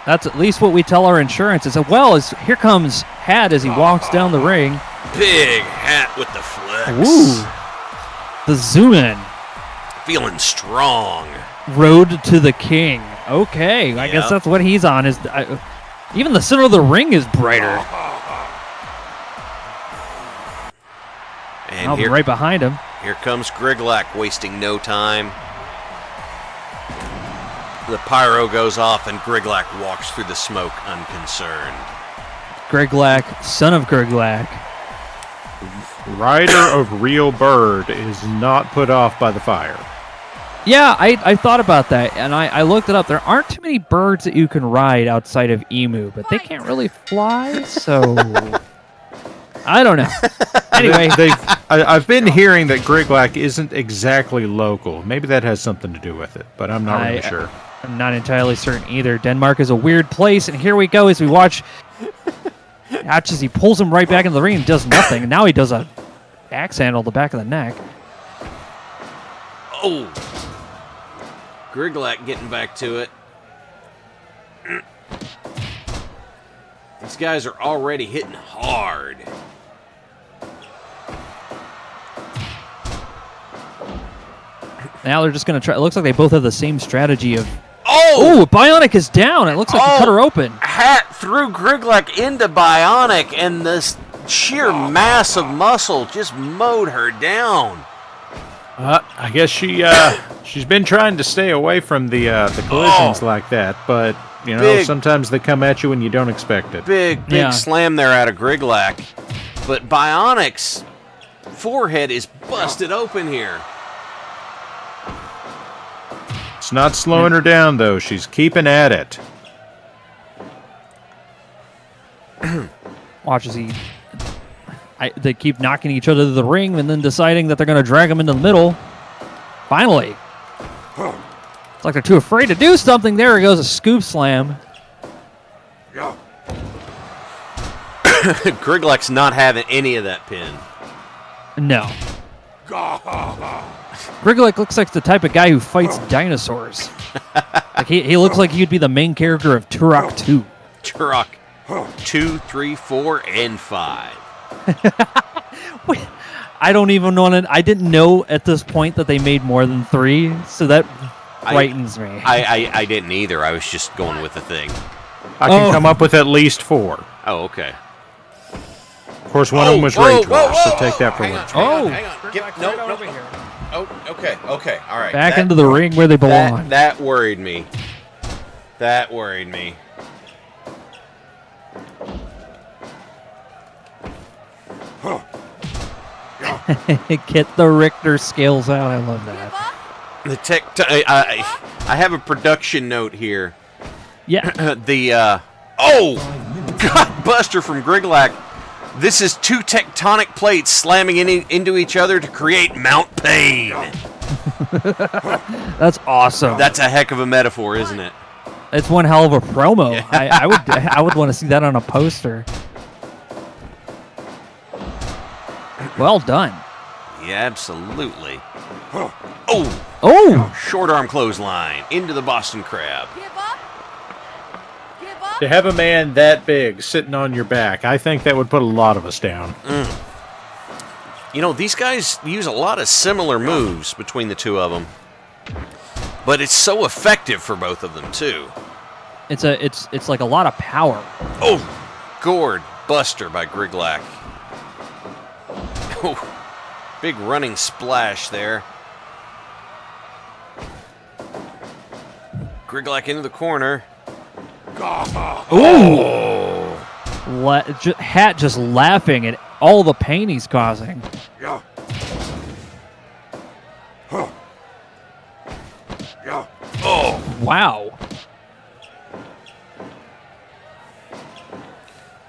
That's at least what we tell our insurance. Is here comes Hat as he walks down the ring. Big Hat with the flex. Ooh. The zoom in. Feeling strong. Road to the King. Okay, I guess Yep. that's what he's on. Even the center of the ring is brighter. And I'll be right behind him. here comes Griglak, wasting no time. The pyro goes off, and Griglak walks through the smoke unconcerned. Griglak, son of Griglak. Rider of Real Bird is not put off by the fire. Yeah, I thought about that, and I looked it up. There aren't too many birds that you can ride outside of Emu, but they can't really fly, so... I don't know. Anyway. I've been hearing that Griglak isn't exactly local. Maybe that has something to do with it, but I'm not really sure. I'm not entirely certain either. Denmark is a weird place, and here we go as we watch as he pulls him right back into the ring and does nothing. And now he does a axe handle to the back of the neck. Oh! Griglak getting back to it. These guys are already hitting hard. Now they're just going to try. It looks like they both have the same strategy of... Oh! Oh, Bionic is down. It looks like he cut her open. Hat threw Griglak into Bionic, and this sheer mass of muscle just mowed her down. I guess she's been trying to stay away from the collisions like that, but you know sometimes they come at you when you don't expect it. Big slam there out of Griglak, but Bionic's forehead is busted open here. It's not slowing her down though. She's keeping at it. Watch as they keep knocking each other to the ring and then deciding that they're going to drag them into the middle. Finally. It's like they're too afraid to do something. There he goes, a scoop slam. Griglak's not having any of that pin. No. Griglak looks like the type of guy who fights dinosaurs. Like he looks like he'd be the main character of Turok 2. Turok 2, 3, 4, and 5. Wait, I don't even want to... I didn't know at this point that they made more than 3, so that frightens me. I didn't either. I was just going with the thing. I can come up with at least 4. Oh, okay. Of course, one of them was Rage Wash, so take that for what? Hang on. No. over here. Oh, okay, all right. Back into the ring where they belong. That worried me. Get the Richter scales out. I love that. The I have a production note here. Yeah. God Buster from Griglak. This is 2 tectonic plates slamming into each other to create Mount Pain. That's awesome. That's a heck of a metaphor, isn't it? It's one hell of a promo. Yeah. I would want to see that on a poster. Well done. Yeah, absolutely. Oh! Oh! Short arm clothesline into the Boston Crab. To have a man that big sitting on your back, I think that would put a lot of us down. You know, these guys use a lot of similar moves between the two of them. But it's so effective for both of them, too. It's like a lot of power. Oh! Gourd Buster by Griglak. Oh, big running splash there. Griglak into the corner. Ooh! Hat just laughing at all the pain he's causing. Oh! Wow.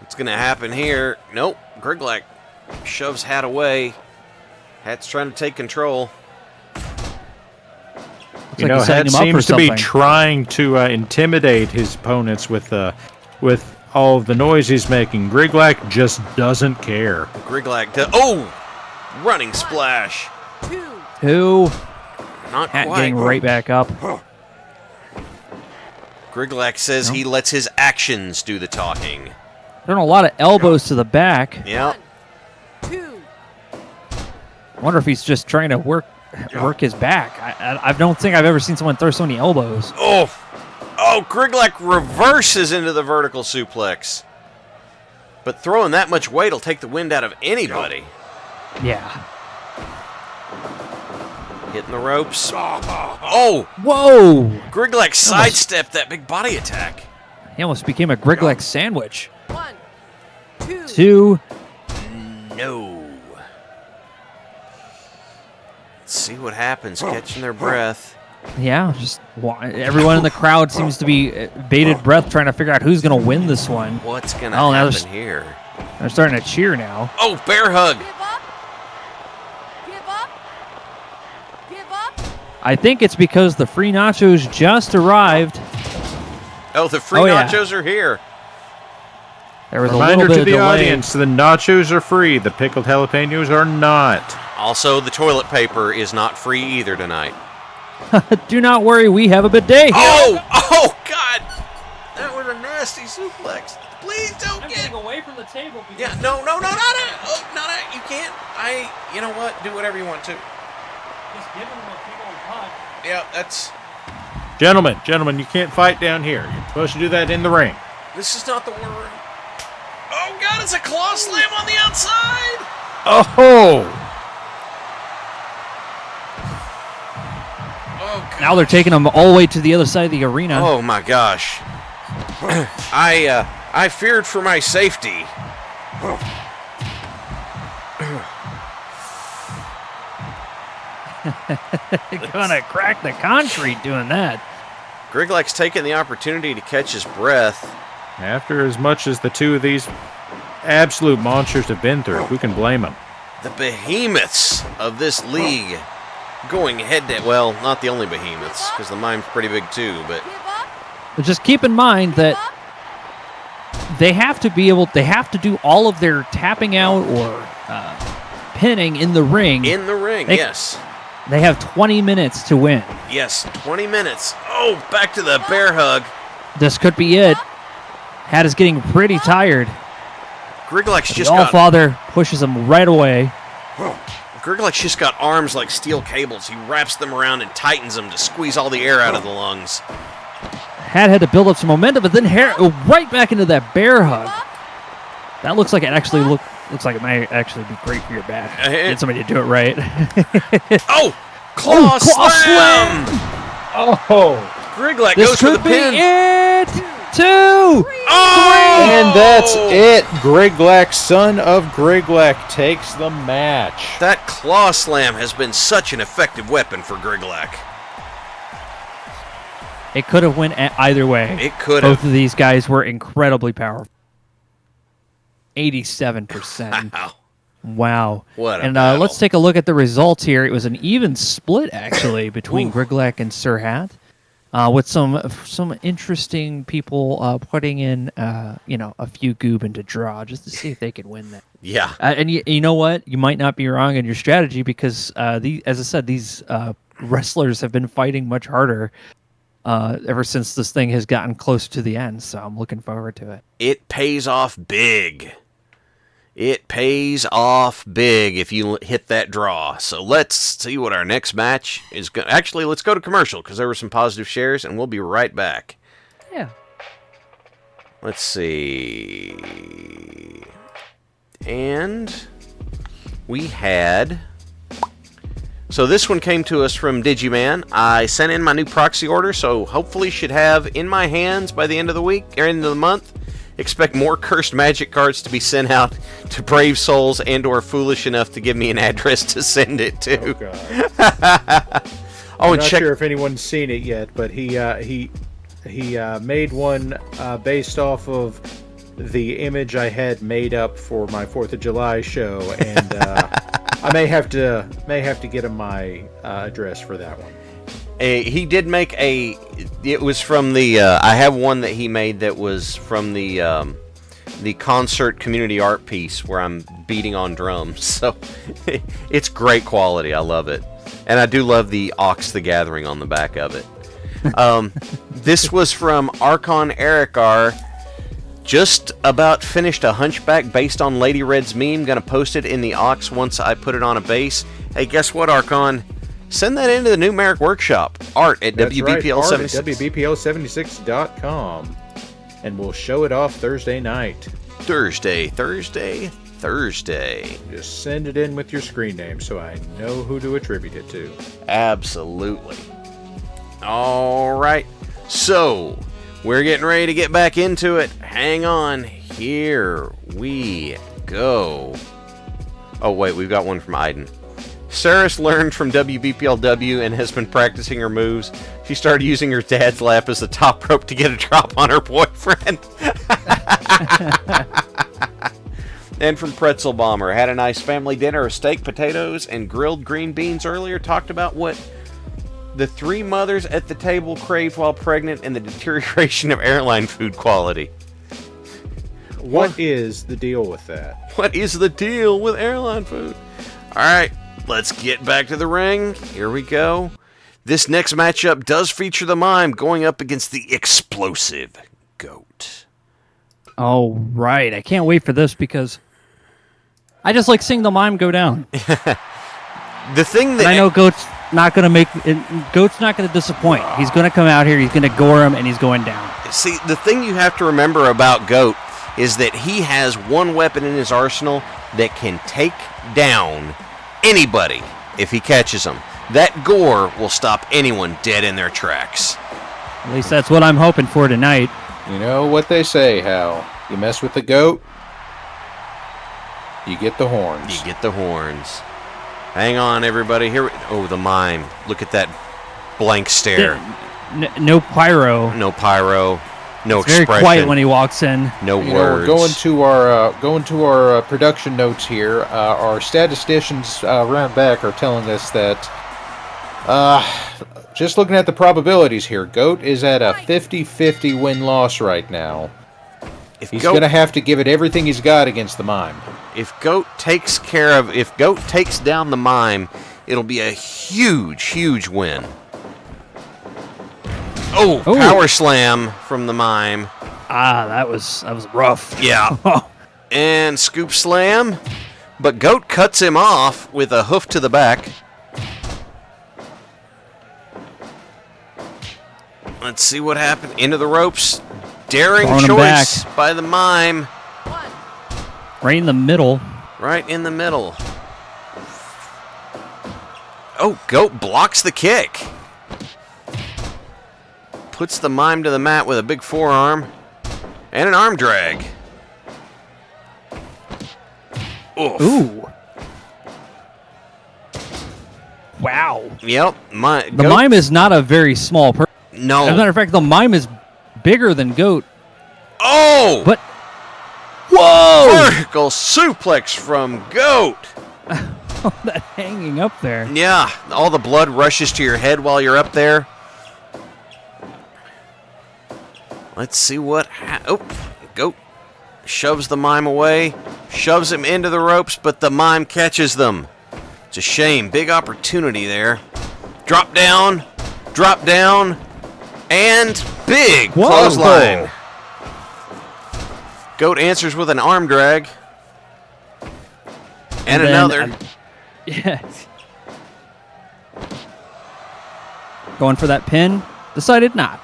What's going to happen here? Nope. Griglak shoves Hat away. Hat's trying to take control. You know, Hat seems to be trying to intimidate his opponents with all of the noise he's making. Griglak just doesn't care. Griglak running splash. 2. Not Hat quite. getting right back up. Griglak says he lets his actions do the talking. Doing a lot of elbows to the back. Yep. I wonder if he's just trying to work his back. I don't think I've ever seen someone throw so many elbows. Oh, Griglak reverses into the vertical suplex. But throwing that much weight will take the wind out of anybody. Yeah. Hitting the ropes. Oh! Whoa! Griglex sidestepped that big body attack. He almost became a Griglex sandwich. 1, 2, 2. No. Let's see what happens, catching their breath. Yeah, just everyone in the crowd seems to be bated breath trying to figure out who's going to win this one. What's going to now happen here? They're starting to cheer now. Oh, bear hug. give up, give up, give up. I think it's because the free nachos just arrived. Oh, the free nachos are here. There was Reminder a little bit to of the delay. audience, the nachos are free. The pickled jalapenos are not. Also, the toilet paper is not free either tonight. Do not worry, we have a bidet. Oh! Oh, God! That was a nasty suplex. Please don't get... away from the table. Yeah, no, not it. Oh, not it. You can't. You know what? Do whatever you want to. Just give him a big old hug. Yeah, that's... Gentlemen, you can't fight down here. You're supposed to do that in the ring. This is not the war room. Oh, God, it's a claw slam on the outside. Oh! Oh, God. Now they're taking them all the way to the other side of the arena. Oh, my gosh. I feared for my safety. They're gonna crack the concrete doing that. Griglex taking the opportunity to catch his breath. After as much as the two of these absolute monsters have been through, who can blame them? The behemoths of this league going head to... Well, not the only behemoths, because the mime's pretty big too, but... Give up, But just keep in mind that they have to do all of their tapping out or pinning in the ring. In the ring, yes. They have 20 minutes to win. Yes, 20 minutes. Oh, back to the bear hug. This could be it. Hat is getting pretty tired. Griglex The just got... Allfather pushes him right away. Griglex just got arms like steel cables. He wraps them around and tightens them to squeeze all the air out of the lungs. Hat had to build up some momentum, but then right back into that bear hug. That looks like it actually looks like it might actually be great for your back. Get somebody to do it right. Oh! Claw slam! Oh! Griglex This goes for the could be pin. it. 2. Oh! And that's it. Griglex, son of Griglex, takes the match. That claw slam has been such an effective weapon for Griglex. It could have went either way. It could Both have. of these guys were incredibly powerful. 87%. Wow. Wow. What a And battle. let's take a look at the results here. It was an even split, actually, between Griglex and Sir Hat, with some interesting people putting in, a few goob into draw just to see if they could win that. Yeah. And you know what? You might not be wrong in your strategy because, as I said, these wrestlers have been fighting much harder ever since this thing has gotten close to the end. So I'm looking forward to it. It pays off big. It pays off big if you hit that draw. So let's see what our next match is going to... Actually, let's go to commercial because there were some positive shares, and we'll be right back. Yeah. Let's see. And we had... So this one came to us from Digiman. I sent in my new proxy order, so hopefully should have in my hands by the end of the week, or end of the month. Expect more cursed magic cards to be sent out to brave souls and or foolish enough to give me an address to send it to. Oh, God. Oh, I'm and not check... sure if anyone's seen it yet, but he made one based off of the image I had made up for my 4th of July show, and I may have to get him my address for that one. He did make a... It was from the... I have one that he made that was from the concert community art piece where I'm beating on drums. So it's great quality. I love it. And I do love the Ox the Gathering on the back of it. This was from Archon Erikar. Just about finished a Hunchback based on Lady Red's meme. Gonna post it in the Ox once I put it on a base. Hey, guess what, Archon? Send that into the Numeric Workshop. Art at WBPL76. Art at WBPL76.com. And we'll show it off Thursday night. Thursday, Thursday. Just send it in with your screen name so I know who to attribute it to. Absolutely. All right. So, we're getting ready to get back into it. Hang on. Here we go. Oh, wait. We've got one from Aiden. Saris learned from WBPLW and has been practicing her moves. She started using her dad's lap as the top rope to get a drop on her boyfriend. And from Pretzel Bomber, had a nice family dinner of steak, potatoes, and grilled green beans earlier. Talked about what the three mothers at the table craved while pregnant and the deterioration of airline food quality. What is the deal with that? What is the deal with airline food? All right, let's get back to the ring. Here we go. This next matchup does feature the Mime going up against the explosive Goat. Oh, right. I can't wait for this because I just like seeing the Mime go down. The thing that And I know Goat's not going to disappoint. He's going to come out here, he's going to gore him, and he's going down. See, the thing you have to remember about Goat is that he has one weapon in his arsenal that can take down anybody if he catches them. That gore will stop anyone dead in their tracks. At least that's what I'm hoping for tonight. You know what they say, Hal. You mess with the goat, you get the horns. You get the horns. Hang on, everybody. Here. Oh, the Mime. Look at that blank stare. No pyro. No pyro. No It's very expression. quiet when he walks in. No You know, words. we're going to our production notes here. Our statisticians around back are telling us that just looking at the probabilities here, Goat is at a 50-50 win-loss right now. He's going to have to give it everything he's got against the Mime. If Goat takes down the Mime, it'll be a huge, huge win. Oh, Ooh. power slam from the Mime. Ah, that was rough. Yeah. And scoop slam. But Goat cuts him off with a hoof to the back. Let's see what happened. Into the ropes. Daring Throwing him choice back. by the Mime. Right in the middle. Right in the middle. Oh, Goat blocks the kick. Puts the Mime to the mat with a big forearm. And an arm drag. Oof. Ooh. Wow. Yep. The Mime is not a very small person. No. As a matter of fact, the Mime is bigger than Goat. Oh! But whoa! Vertical suplex from Goat. That hanging up there. Yeah, all the blood rushes to your head while you're up there. Let's see what... Goat shoves the Mime away, shoves him into the ropes, but the Mime catches them. It's a shame. Big opportunity there. Drop down, and big Whoa. clothesline. Goat answers with an arm drag. And then, another. Yeah. Going for that pin. Decided not.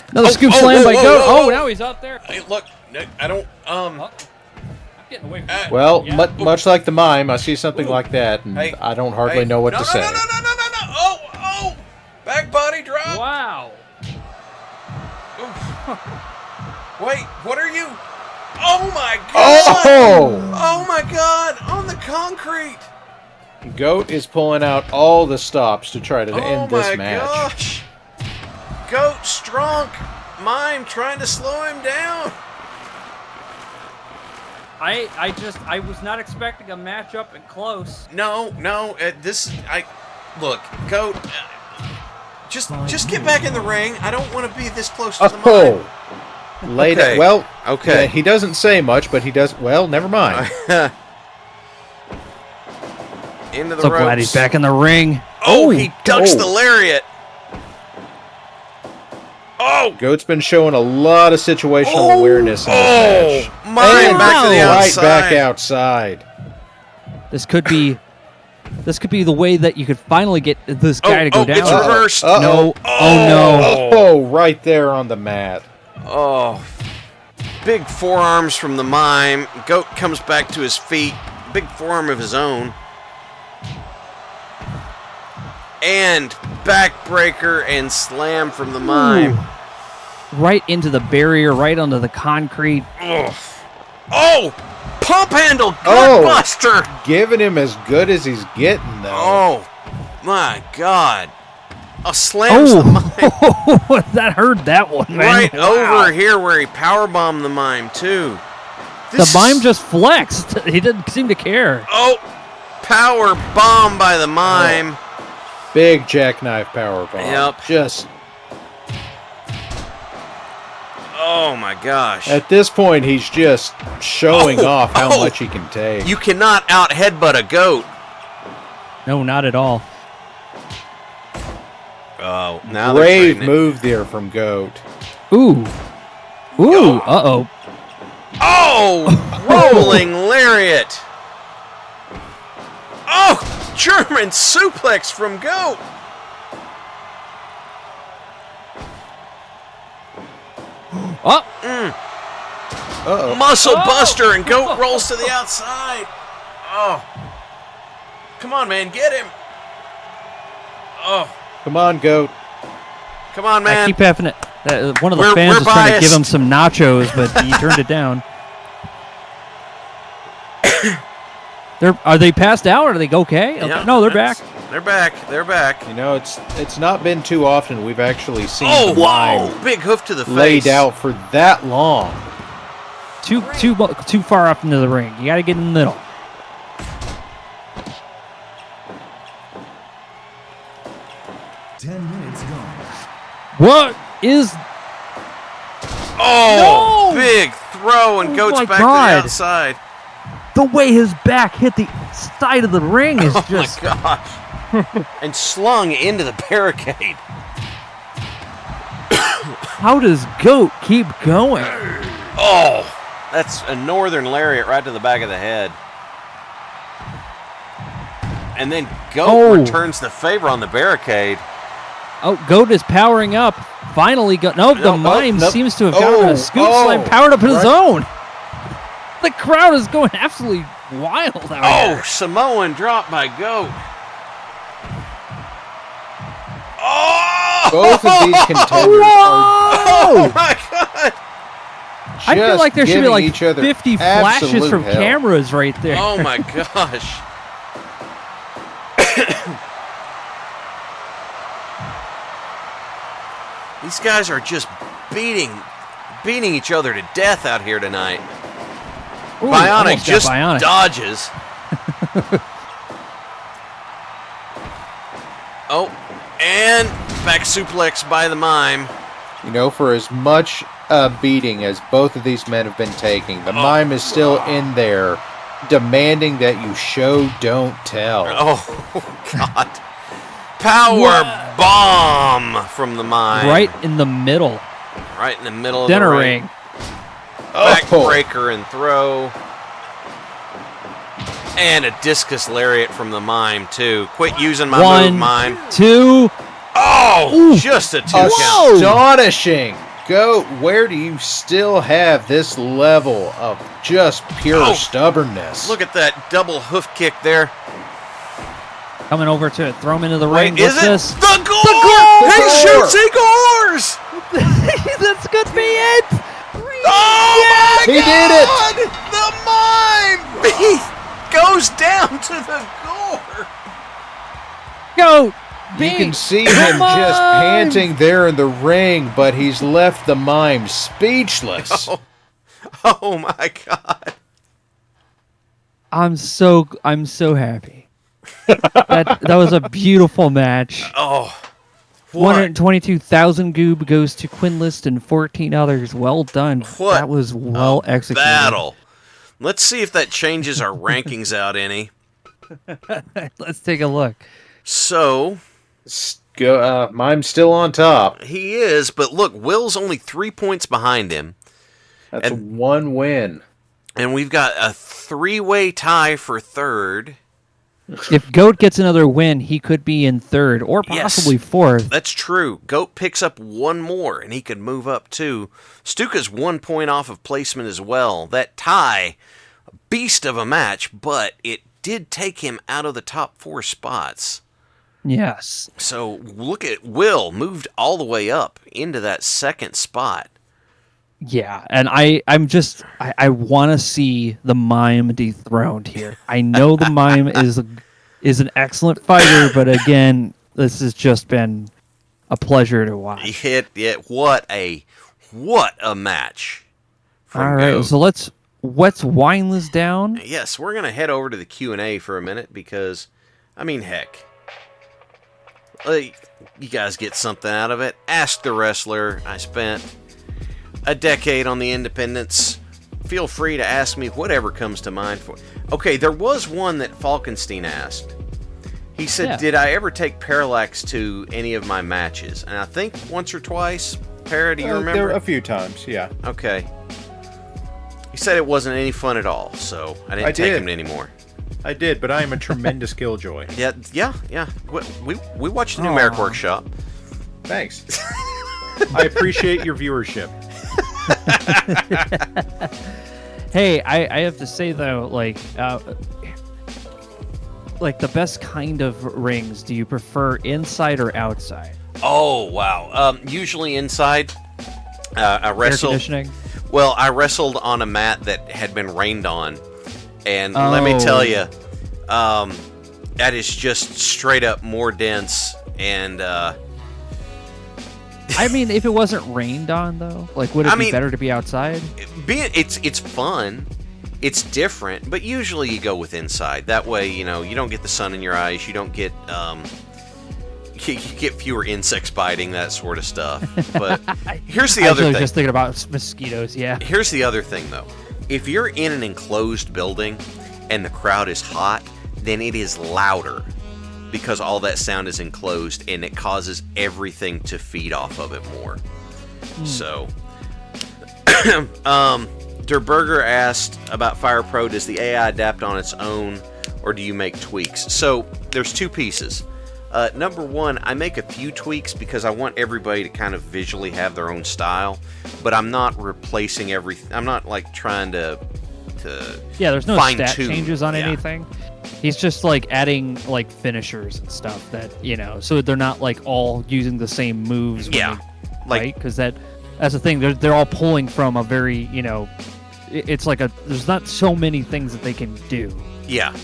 Another scoop slam by Goat. Oh, now he's out there. Hey, look, I don't. I'm getting away from Well, Yeah. much like the Mime, I see something like that, and Hey. I don't hardly know what to say. No. Oh. Back body drop. Wow. Wait, what are you? Oh my god. Oh! Oh my god, on the concrete. Goat is pulling out all the stops to try to Oh end my this match. gosh. Goat strong. Mime trying to slow him down. I was not expecting a match up and close. No. Look, Goat. Just get back in the ring. I don't want to be this close to the Mime. Oh! Laid Okay. Well, Okay. he doesn't say much, but he does. Well, never mind. Into the So ropes. glad he's back in the ring. Oh, he ducks Oh. the lariat. Oh, Goat's been showing a lot of situational awareness in this match. Mime And back to the right outside. back outside. This could be the way that you could finally get this guy to go down. It's reversed. No. Oh no. Oh, right there on the mat. Oh. Big forearms from the mime. Goat comes back to his feet. Big forearm of his own. And backbreaker and slam from the mime. Ooh. Right into the barrier, right onto the concrete. Ugh. Oh! Pump handle gutbuster! Giving him as good as he's getting, though. Oh, my God. Slams the mime. Oh, that hurt that one, man. Right Wow. over here where he powerbombed the mime, too. The mime just flexed. He didn't seem to care. Oh, power bomb by the mime. Oh, big jackknife power bomb. Yep. Just... Oh, my gosh. At this point, he's just showing off how much he can take. You cannot out-headbutt a goat. No, not at all. Oh, now Brave move there from Goat. Ooh. Ooh. Uh-oh. Oh! Rolling lariat. Oh! German suplex from Goat. Oh! Uh-oh. Muscle buster, and Goat rolls to the outside. Oh. Come on, man. Get him. Oh. Come on, Goat. Come on, man. I keep having it. One of the We're fans was trying to give biased. him some nachos, but he turned it down. Are they passed out? Are they okay? Yeah, no, they're back. They're back. They're back. You know, it's not been too often we've actually seen Oh, the mime whoa! Big hoof to the face. laid out for that long. Too far up into the ring. You got to get in the middle. What is... Oh, No! big throw, and Oh Goat's my back God. to the outside. The way his back hit the side of the ring is Oh, just... my gosh. And slung into the barricade. How does Goat keep going? Oh, that's a northern lariat right to the back of the head. And then Goat returns the favor on the barricade. Oh, Goat is powering up. Finally, the mime seems to have gotten a scoop slam powered up his own. The crowd is going absolutely wild out here. Samoan drop by Goat. Oh! Both of these contenders Oh my God! I feel like there should be like each other 50 flashes absolute from hell. cameras right there. Oh my gosh! These guys are just beating each other to death out here tonight. Ooh, Bionic almost got just Bionic. dodges. Oh, and back suplex by the mime. You know, for as much beating as both of these men have been taking, the mime is still in there demanding that you show, don't tell. Oh, God. Power bomb from the mime. Right in the middle. Right in the middle of Dinner the ring. Backbreaker and throw. And a discus lariat from the mime, too. Quit using my move, mime. 2. Oh, Ooh. just a 2 Whoa. count. Astonishing. Goat, where do you still have this level of just pure stubbornness? Look at that double hoof kick there. Coming over to it. Throw him into the ring. Wait, is What's it? this? The gore! The gore! He shoots, he gores! That's could be it. Oh, my He did God! The mime! He goes down to the gore. Goat. You can see him just panting there in the ring, but he's left the mime speechless. Oh my God! I'm so happy. that was a beautiful match. Oh, what? 122,000 goob goes to Quinlist and 14 others. Well done. What That was well executed. Battle. Let's see if that changes our rankings out any. Let's take a look. So, Mime's still on top. he is, but look, Will's only 3 points behind him. That's one win. And we've got a 3-way tie for third. If Goat gets another win, he could be in third or possibly fourth. That's true. Goat picks up one more, and he could move up too. Stuka's 1 point off of placement as well. That tie, a beast of a match, but it did take him out of the top 4 spots. Yes. So look at Will moved all the way up into that 2nd spot. Yeah, and I want to see the Mime dethroned here. I know the Mime is an excellent fighter, but again, this has just been a pleasure to watch. What a match. All right, so let's wind this down. Yes, we're gonna head over to the Q&A for a minute because, I mean, heck, you guys get something out of it. Ask the Wrestler. I spent a decade on the independents. Feel free to ask me whatever comes to mind. Okay, there was one that Falkenstein asked. He said, Did I ever take Parallax to any of my matches? And I think once or twice. Para, do you remember? There were a few times, yeah. Okay. He said it wasn't any fun at all, so I didn't take him anymore. I did, but I am a tremendous killjoy. Yeah. We watched the Numeric Workshop. Thanks. I appreciate your viewership. Hey, I have to say though, like the best kind of rings, do you prefer inside or outside? Oh wow! Usually inside. I wrestled. Air conditioning. Well, I wrestled on a mat that had been rained on, and let me tell you, that is just straight up more dense and. I mean, if it wasn't rained on, though, like, would it be better to be outside? It's fun, it's different, but usually you go with inside. That way, you don't get the sun in your eyes. You don't get you get fewer insects biting, that sort of stuff. But here's the other thing. Just thinking about mosquitoes. Yeah. Here's the other thing, though. If you're in an enclosed building and the crowd is hot, then it is louder. Because all that sound is enclosed and it causes everything to feed off of it more. So, Der Burger asked about Firepro, does the AI adapt on its own or do you make tweaks? So, there's 2 pieces. Number 1, I make a few tweaks because I want everybody to kind of visually have their own style, but I'm not replacing everything. I'm not like trying to there's no stat tune. changes on anything. He's just like adding like finishers and stuff that, so they're not like all using the same moves. Right? Because that's the thing. They're all pulling from a very, it's like there's not so many things that they can do. Yeah.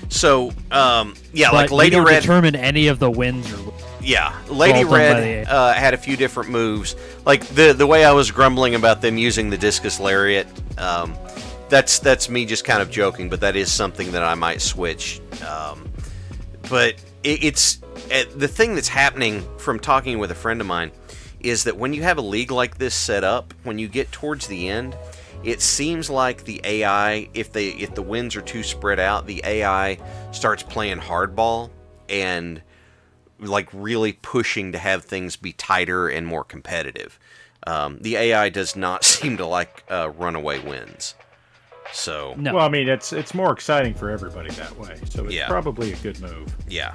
So, but like Lady don't Red determine any of the wins or. Yeah, Lady Red had a few different moves. Like the way I was grumbling about them using the discus lariat. That's me just kind of joking, but that is something that I might switch. But it's the thing that's happening from talking with a friend of mine is that when you have a league like this set up, when you get towards the end, it seems like the AI, if the wins are too spread out, the AI starts playing hardball and like really pushing to have things be tighter and more competitive. The AI does not seem to like runaway wins. So no. Well, I mean, it's more exciting for everybody that way. So it's probably a good move. Yeah.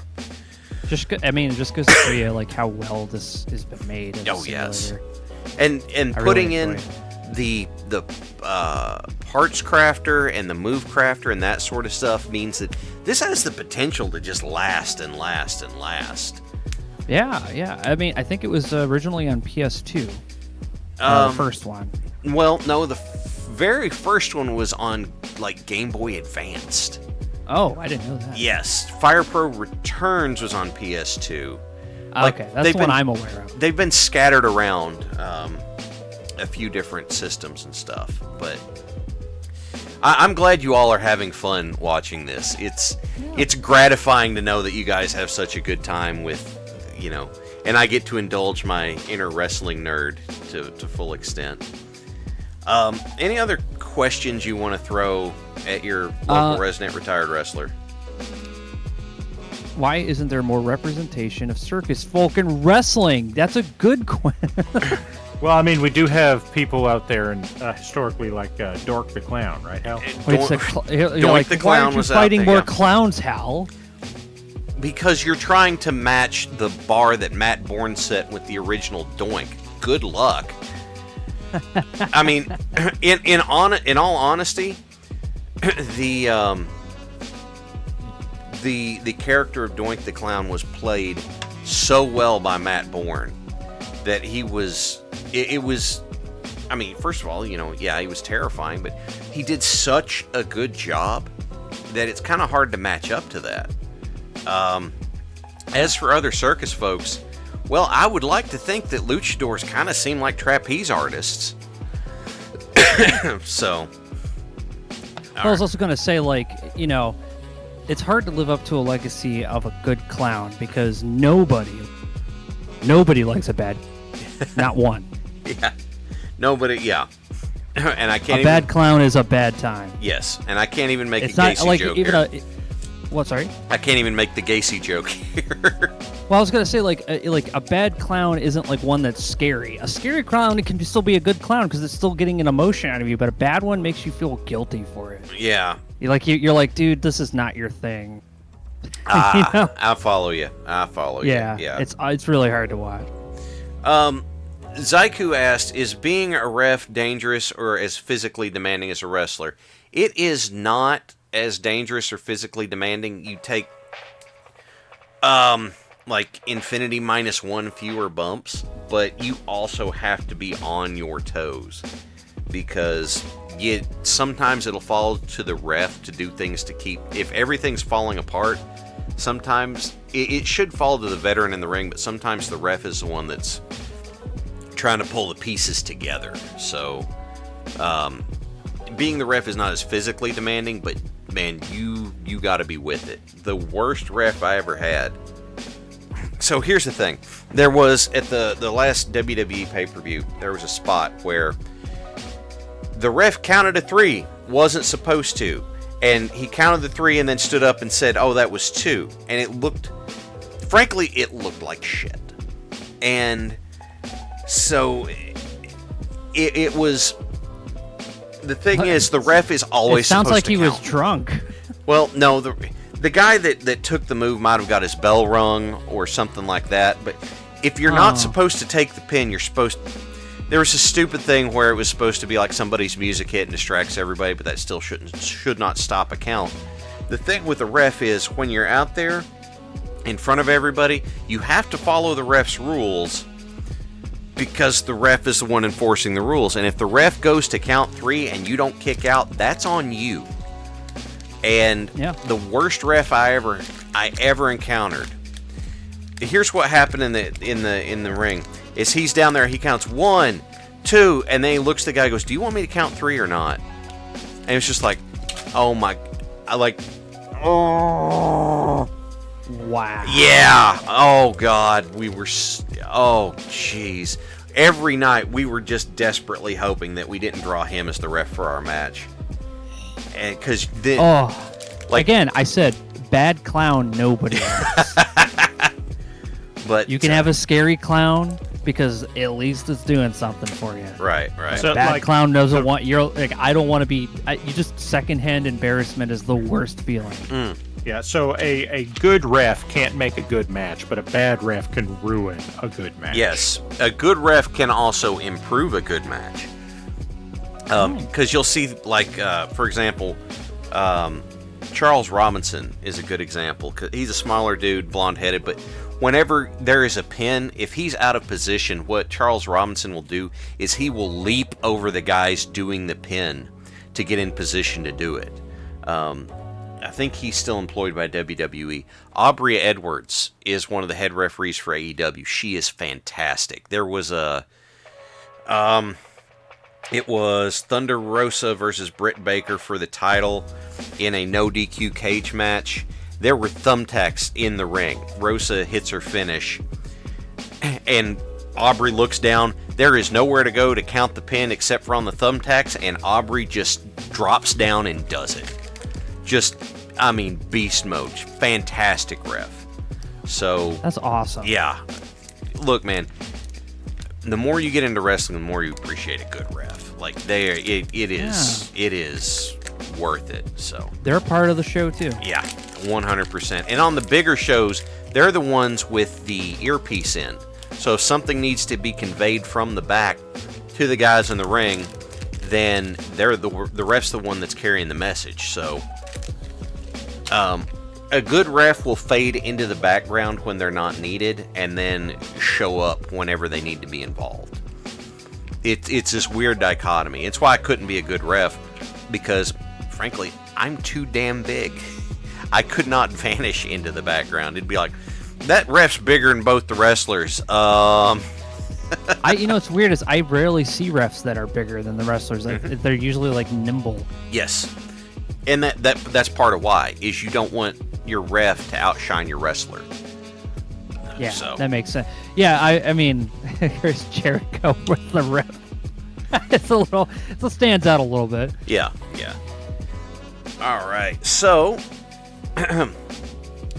Just goes to show you like how well this has been made. Oh yes. And putting in the parts crafter and the move crafter and that sort of stuff means that this has the potential to just last and last and last. Yeah. I mean, I think it was originally on PS2. The first one. Well, no, the very first one was on like Game Boy Advanced. Oh, I didn't know that. Yes, Firepro Returns was on PS2. Okay, that's the one I'm aware of. They've been scattered around a few different systems and stuff, but I'm glad you all are having fun watching this. It's gratifying to know that you guys have such a good time with, and I get to indulge my inner wrestling nerd to full extent. Any other questions you want to throw at your local resident retired wrestler? Why isn't there more representation of circus folk in wrestling? That's a good question. Well, I mean, we do have people out there, and historically, like Dork the Clown, right, Hal? Dork the Clown why aren't you was fighting out there, more clowns, Hal? because you're trying to match the bar that Matt Bourne set with the original Doink. Good luck. I mean, in all honesty, the character of Doink the Clown was played so well by Matt Bourne that he was. It was. I mean, first of all, he was terrifying, but he did such a good job that it's kind of hard to match up to that. As for other circus folks, well, I would like to think that luchadors kind of seem like trapeze artists. So. I was also going to say, it's hard to live up to a legacy of a good clown because nobody likes a bad, not one. Yeah. Nobody, yeah. And I can't. A bad clown is a bad time. Yes, and I can't even make it's a not Gacy like joke even here. What? Sorry. I can't even make the Gacy joke here. Well, I was gonna say like a bad clown isn't like one that's scary. A scary clown can still be a good clown because it's still getting an emotion out of you, but a bad one makes you feel guilty for it. Yeah. You're like, dude, this is not your thing. I follow you. Yeah. Yeah. It's really hard to watch. Zaiku asked, is being a ref dangerous or as physically demanding as a wrestler? It is not as dangerous or physically demanding. You take, like, infinity -1 fewer bumps, but you also have to be on your toes. Because sometimes it'll fall to the ref to do things to keep... If everything's falling apart, sometimes... It should fall to the veteran in the ring, but sometimes the ref is the one that's trying to pull the pieces together. So, being the ref is not as physically demanding, but man, you got to be with it. The worst ref I ever had. So here's the thing: there was at the last WWE pay-per-view, there was a spot where the ref counted to 3, wasn't supposed to, and he counted the 3 and then stood up and said, "Oh, that was 2," and it looked like shit, and so it was. The thing is, the ref is always It sounds supposed like to he count. was drunk. Well, no, the guy that took the move might have got his bell rung or something like that. But if you're not supposed to take the pin, you're supposed. There was a stupid thing where it was supposed to be like somebody's music hit and distracts everybody, but that still should not stop a count. The thing with the ref is when you're out there in front of everybody, you have to follow the ref's rules. Because the ref is the one enforcing the rules. And if the ref goes to count 3 and you don't kick out, that's on you. And the worst ref I ever encountered. Here's what happened in the ring. Is he's down there, he counts 1, 2, and then he looks at the guy and goes, "Do you want me to count 3 or not?" And it's just like, oh my, oh. Wow. Yeah. Oh, God. Oh, jeez. Every night we were just desperately hoping that we didn't draw him as the ref for our match. And because again, I said bad clown, nobody likes. But you can have a scary clown because at least it's doing something for you. Right. So, bad clown doesn't want I don't want to be. You just secondhand embarrassment is the worst feeling. Yeah, so a good ref can't make a good match, but a bad ref can ruin a good match. Yes, a good ref can also improve a good match. Because you'll see, like, for example, Charles Robinson is a good example. 'Cause he's a smaller dude, blonde-headed, but whenever there is a pin, if he's out of position, what Charles Robinson will do is he will leap over the guys doing the pin to get in position to do it. I think he's still employed by WWE. Aubrey Edwards is one of the head referees for AEW. She is fantastic. There was it was Thunder Rosa versus Britt Baker for the title in a no DQ cage match. There were thumbtacks in the ring. Rosa hits her finish, and Aubrey looks down. There is nowhere to go to count the pin except for on the thumbtacks, and Aubrey just drops down and does it. Beast mode. Fantastic ref. So that's awesome. Yeah. Look, man, the more you get into wrestling, the more you appreciate a good ref. Like, it is worth it. So they're a part of the show too. Yeah. 100%. And on the bigger shows, they're the ones with the earpiece in. So if something needs to be conveyed from the back to the guys in the ring, then they're the ref's the one that's carrying the message. So a good ref will fade into the background when they're not needed and then show up whenever they need to be involved. It's this weird dichotomy. It's why I couldn't be a good ref, because frankly, I'm too damn big. I could not vanish into the background. It'd be like, that ref's bigger than both the wrestlers. It's weird is I rarely see refs that are bigger than the wrestlers. They're usually like nimble. Yes. And that's part of why, is you don't want your ref to outshine your wrestler. Yeah, so. That makes sense. Yeah, I mean, here's Jericho with the ref. It stands out a little bit. Yeah. All right, so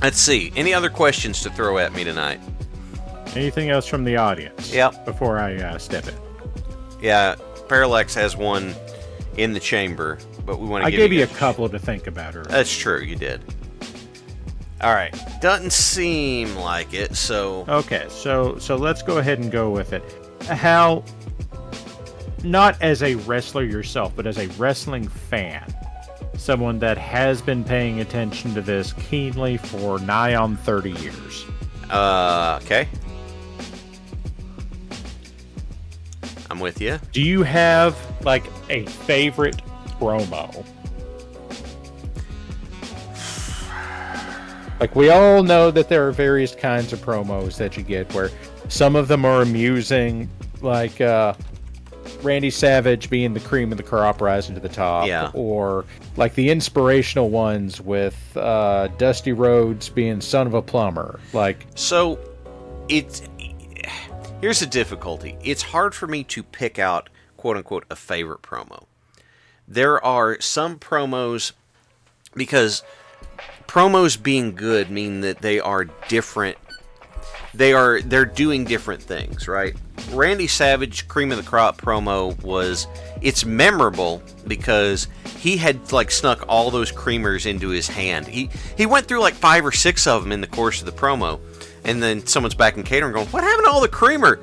let's see. Any other questions to throw at me tonight? Anything else from the audience? Yep. Before I step in. Yeah, Parallax has one in the chamber, but we want to. I give gave you a guys couple to think about earlier. That's true, you did. All right, doesn't seem like it. So okay, so let's go ahead and go with it. Hal, not as a wrestler yourself, but as a wrestling fan, someone that has been paying attention to this keenly for nigh on 30 years. Okay. I'm with you. Do you have, like, a favorite promo? Like, we all know that there are various kinds of promos that you get where some of them are amusing, like Randy Savage being the cream of the crop rising to the top. Yeah. Or, like, the inspirational ones with Dusty Rhodes being son of a plumber. Like, so, here's the difficulty. It's hard for me to pick out, quote-unquote, a favorite promo. There are some promos, because promos being good mean that they are different. They're doing different things, right? Randy Savage cream of the crop promo it's memorable because he had like snuck all those creamers into his hand. He went through like 5 or 6 of them in the course of the promo, and then someone's back in catering going, "What happened to all the creamer?"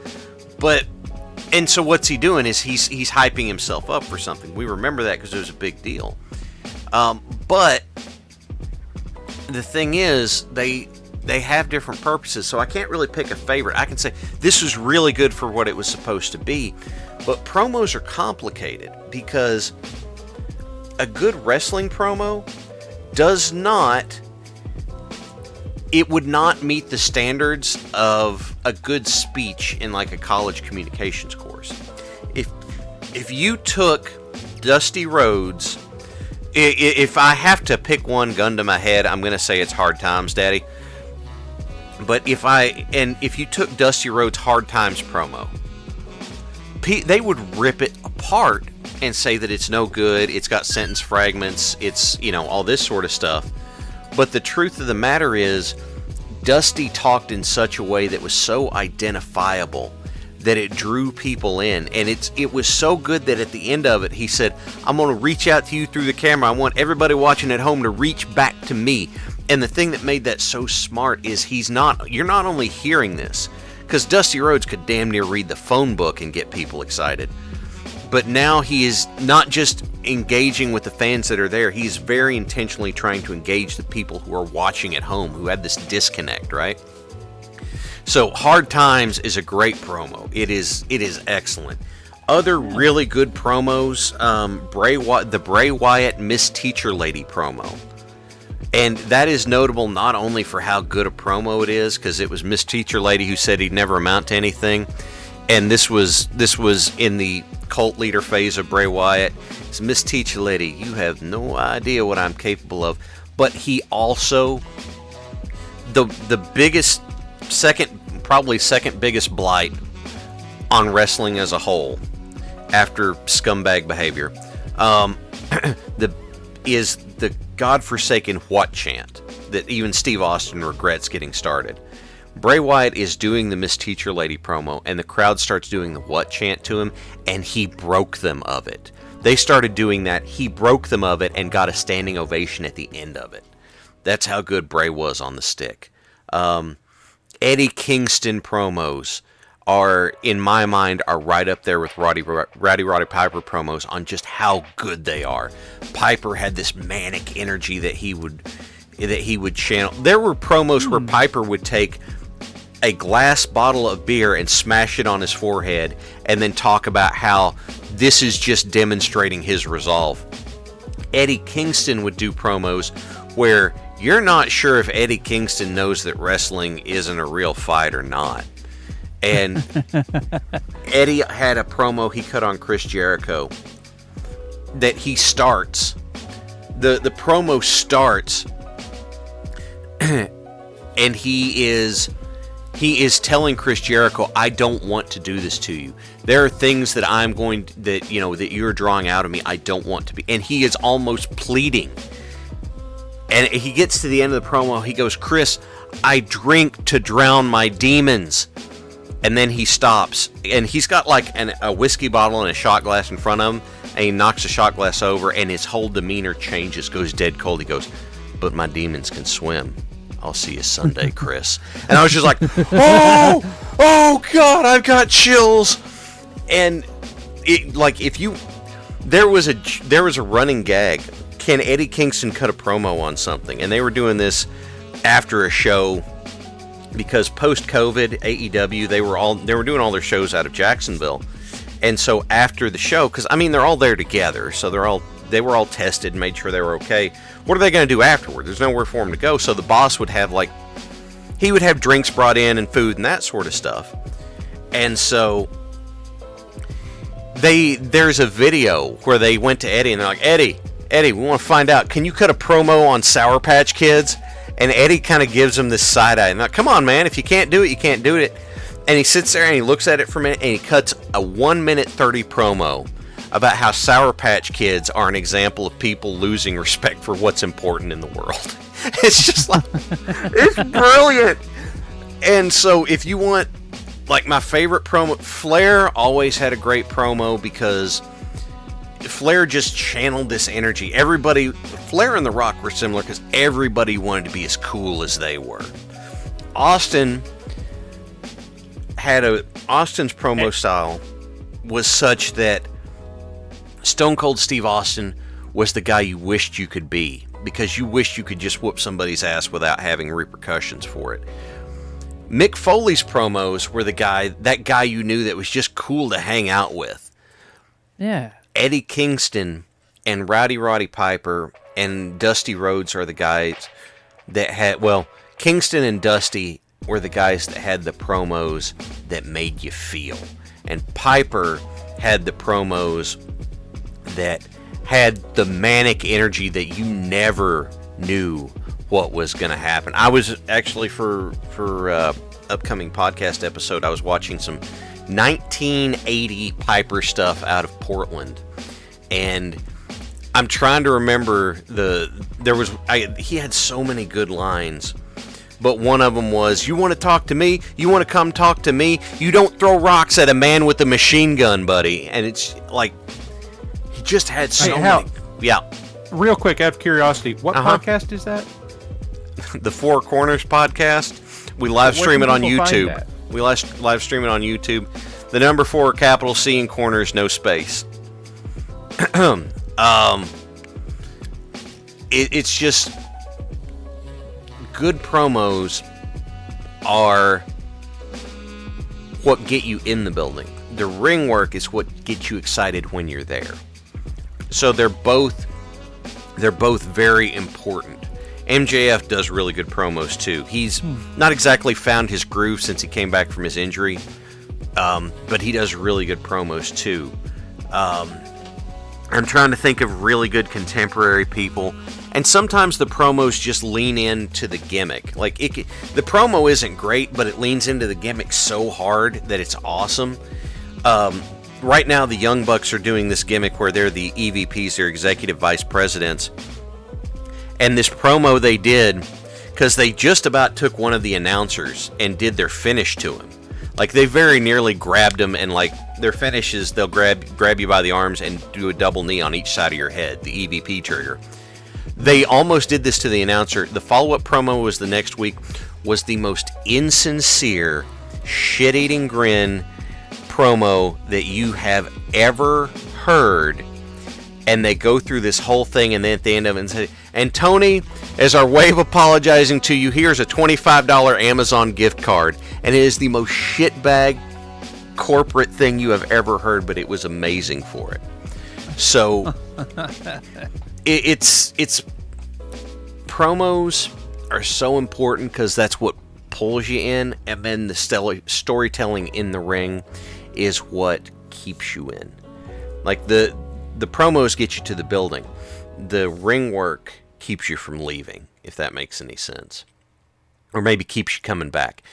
And so what's he doing is he's hyping himself up for something. We remember that because it was a big deal. But the thing is, they have different purposes, so I can't really pick a favorite. I can say this was really good for what it was supposed to be, but promos are complicated because a good wrestling promo would not meet the standards of a good speech in like a college communications course. If you took Dusty Rhodes, if I have to pick one gun to my head, I'm going to say it's Hard Times, Daddy. But if you took Dusty Rhodes' Hard Times promo, they would rip it apart and say that it's no good, it's got sentence fragments, it's, all this sort of stuff. But the truth of the matter is, Dusty talked in such a way that was so identifiable that it drew people in. And it was so good that at the end of it, he said, "I'm going to reach out to you through the camera. I want everybody watching at home to reach back to me." And the thing that made that so smart is you're not only hearing this, because Dusty Rhodes could damn near read the phone book and get people excited, but now he is not just engaging with the fans that are there, he's very intentionally trying to engage the people who are watching at home, who had this disconnect, right? So Hard Times is a great promo. It is excellent. Other really good promos, the Bray Wyatt Miss Teacher Lady promo. And that is notable not only for how good a promo it is, because it was Miss Teacher Lady who said he'd never amount to anything, and this was in the cult leader phase of Bray Wyatt. It's Miss Teacher Lady, you have no idea what I'm capable of. But he also, the biggest, probably second biggest blight on wrestling as a whole, after scumbag behavior, is the godforsaken what chant that even Steve Austin regrets getting started. Bray Wyatt is doing the Miss Teacher Lady promo, and the crowd starts doing the what chant to him, and he broke them of it. They started doing that, he broke them of it, and got a standing ovation at the end of it. That's how good Bray was on the stick. Eddie Kingston promos are, in my mind, are right up there with Roddy Piper promos on just how good they are. Piper had this manic energy that he would channel. There were promos where Piper would take a glass bottle of beer and smash it on his forehead and then talk about how this is just demonstrating his resolve. Eddie Kingston would do promos where you're not sure if Eddie Kingston knows that wrestling isn't a real fight or not. And Eddie had a promo he cut on Chris Jericho that he starts. The promo starts and he is telling Chris Jericho, I don't want to do this to you. There are things that that you're drawing out of me. I don't want to be. And he is almost pleading. And he gets to the end of the promo. He goes, Chris, I drink to drown my demons. And then he stops. And he's got like a whiskey bottle and a shot glass in front of him. And he knocks the shot glass over. And his whole demeanor changes, goes dead cold. He goes, but my demons can swim. I'll see you Sunday, Chris. And I was just like, oh God, I've got chills. And there was a running gag. Can Eddie Kingston cut a promo on something? And they were doing this after a show because post-COVID AEW they were doing all their shows out of Jacksonville. And so after the show, because I mean they're all there together, so they were all tested and made sure they were okay. What are they going to do afterward? There's nowhere for them to go. So the boss would have he would have drinks brought in and food and that sort of stuff. And so there's a video where they went to Eddie and they're like, Eddie, we want to find out, can you cut a promo on Sour Patch Kids? And Eddie kind of gives him this side eye. And like, come on, man, if you can't do it, you can't do it. And he sits there and he looks at it for a minute and he cuts a 1:30 promo about how Sour Patch Kids are an example of people losing respect for what's important in the world. It's just like, it's brilliant. And so if you want, like, my favorite promo, Flair always had a great promo because Flair just channeled this energy. Flair and The Rock were similar because everybody wanted to be as cool as they were. Austin's promo style was such that Stone Cold Steve Austin was the guy you wished you could be because you wished you could just whoop somebody's ass without having repercussions for it. Mick Foley's promos were that guy you knew that was just cool to hang out with. Yeah. Eddie Kingston and Roddy Piper and Dusty Rhodes are the guys that had, Kingston and Dusty were the guys that had the promos that made you feel. And Piper had the promos that had the manic energy that you never knew what was going to happen. I was actually, for upcoming podcast episode, I was watching some 1980 Piper stuff out of Portland. And I'm trying to remember he had so many good lines. But one of them was, you want to talk to me? You want to come talk to me? You don't throw rocks at a man with a machine gun, buddy. And it's like, he just had so many. Yeah. Real quick, out of curiosity, what podcast is that? The Four Corners podcast. We live stream it on YouTube. We live stream it on YouTube. The number 4, capital C in corners, no space. It's just good promos are what get you in the building. The ring work is what gets you excited when you're there. So they're both very important. MJF does really good promos too. He's not exactly found his groove since he came back from his injury, but he does really good promos too. I'm trying to think of really good contemporary people, and sometimes the promos just lean into the gimmick. Like the promo isn't great, but it leans into the gimmick so hard that it's awesome. Right now, the Young Bucks are doing this gimmick where they're the EVPs, they're executive vice presidents. And this promo they did, because they just about took one of the announcers and did their finish to him. Like, they very nearly grabbed him, and like their finish is they'll grab you by the arms and do a double knee on each side of your head, the EVP trigger. They almost did this to the announcer. The follow-up promo was the next week, was the most insincere, shit-eating grin promo that you have ever heard. And they go through this whole thing, and then at the end of it, and say, and Tony, as our way of apologizing to you, here's a $25 Amazon gift card. And it is the most shitbag corporate thing you have ever heard, but it was amazing for it. So it's promos are so important because that's what pulls you in, and then the storytelling in the ring is what keeps you in. Like the promos get you to the building. The ring work keeps you from leaving, if that makes any sense. Or maybe keeps you coming back.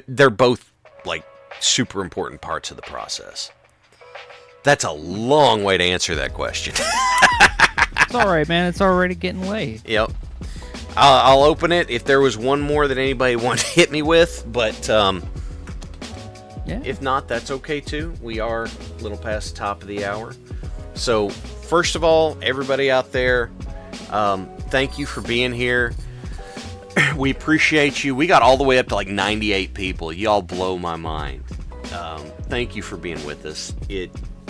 They're both like super important parts of the process. That's a long way to answer that question. It's all right, man. It's already getting late. Yep. I'll open it if there was one more that anybody wanted to hit me with, but Yeah. if not, that's okay too. We are a little past the top of the hour. So, first of all, everybody out there, thank you for being here. We appreciate you. We got all the way up to like 98 people. Y'all blow my mind. Thank you for being with us.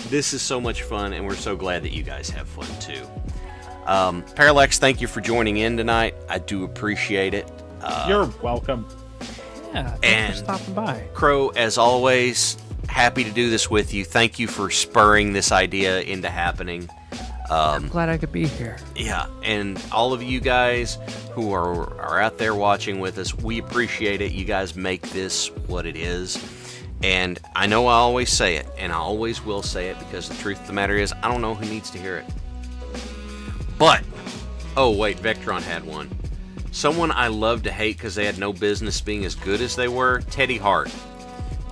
This is so much fun, and we're so glad that you guys have fun too. Parallax, thank you for joining in tonight. I do appreciate it. You're welcome. Yeah, thanks and for stopping by. Crow, as always, happy to do this with you. Thank you for spurring this idea into happening. I'm glad I could be here. Yeah, and all of you guys who are out there watching with us, we appreciate it. You guys make this what it is. And I know I always say it, and I always will say it, because the truth of the matter is, I don't know who needs to hear it. But, oh wait, Vectron had one. Someone I love to hate because they had no business being as good as they were, Teddy Hart.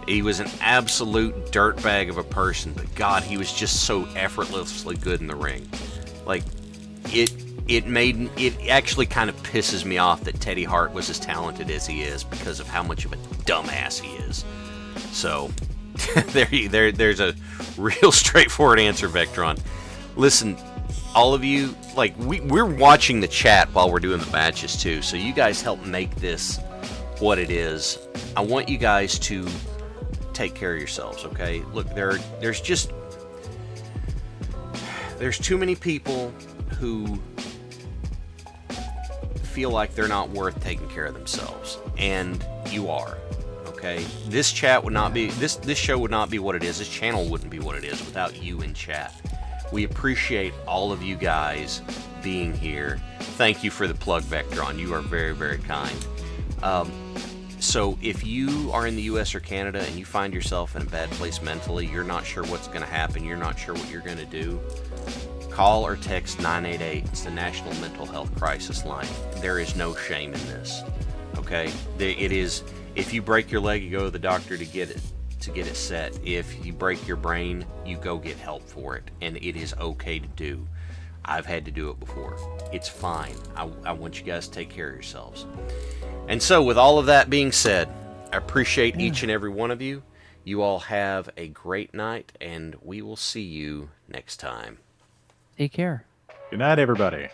He was an absolute dirtbag of a person, but God, he was just so effortlessly good in the ring. Like, it actually kind of pisses me off that Teddy Hart was as talented as he is because of how much of a dumbass he is. So, there's a real straightforward answer, Vectron. Listen, all of you, like, we're watching the chat while we're doing the matches too, so you guys help make this what it is. I want you guys to take care of yourselves, okay? Look, there's too many people who feel like they're not worth taking care of themselves, and you are. Okay, this chat would not be this show would not be what it is. This channel wouldn't be what it is without you in chat. We appreciate all of you guys being here. Thank you for the plug, Vectron. You are very, very kind. So if you are in the US or Canada and you find yourself in a bad place mentally, you're not sure what's going to happen, you're not sure what you're going to do, call or text 988. It's the National Mental Health Crisis Line. There is no shame in this. Okay? It is. If you break your leg, you go to the doctor to get it set. If you break your brain, you go get help for it, and it is okay to do. I've had to do it before. It's fine. I want you guys to take care of yourselves. And so, with all of that being said, I appreciate each and every one of you. You all have a great night, and we will see you next time. Take care. Good night, everybody.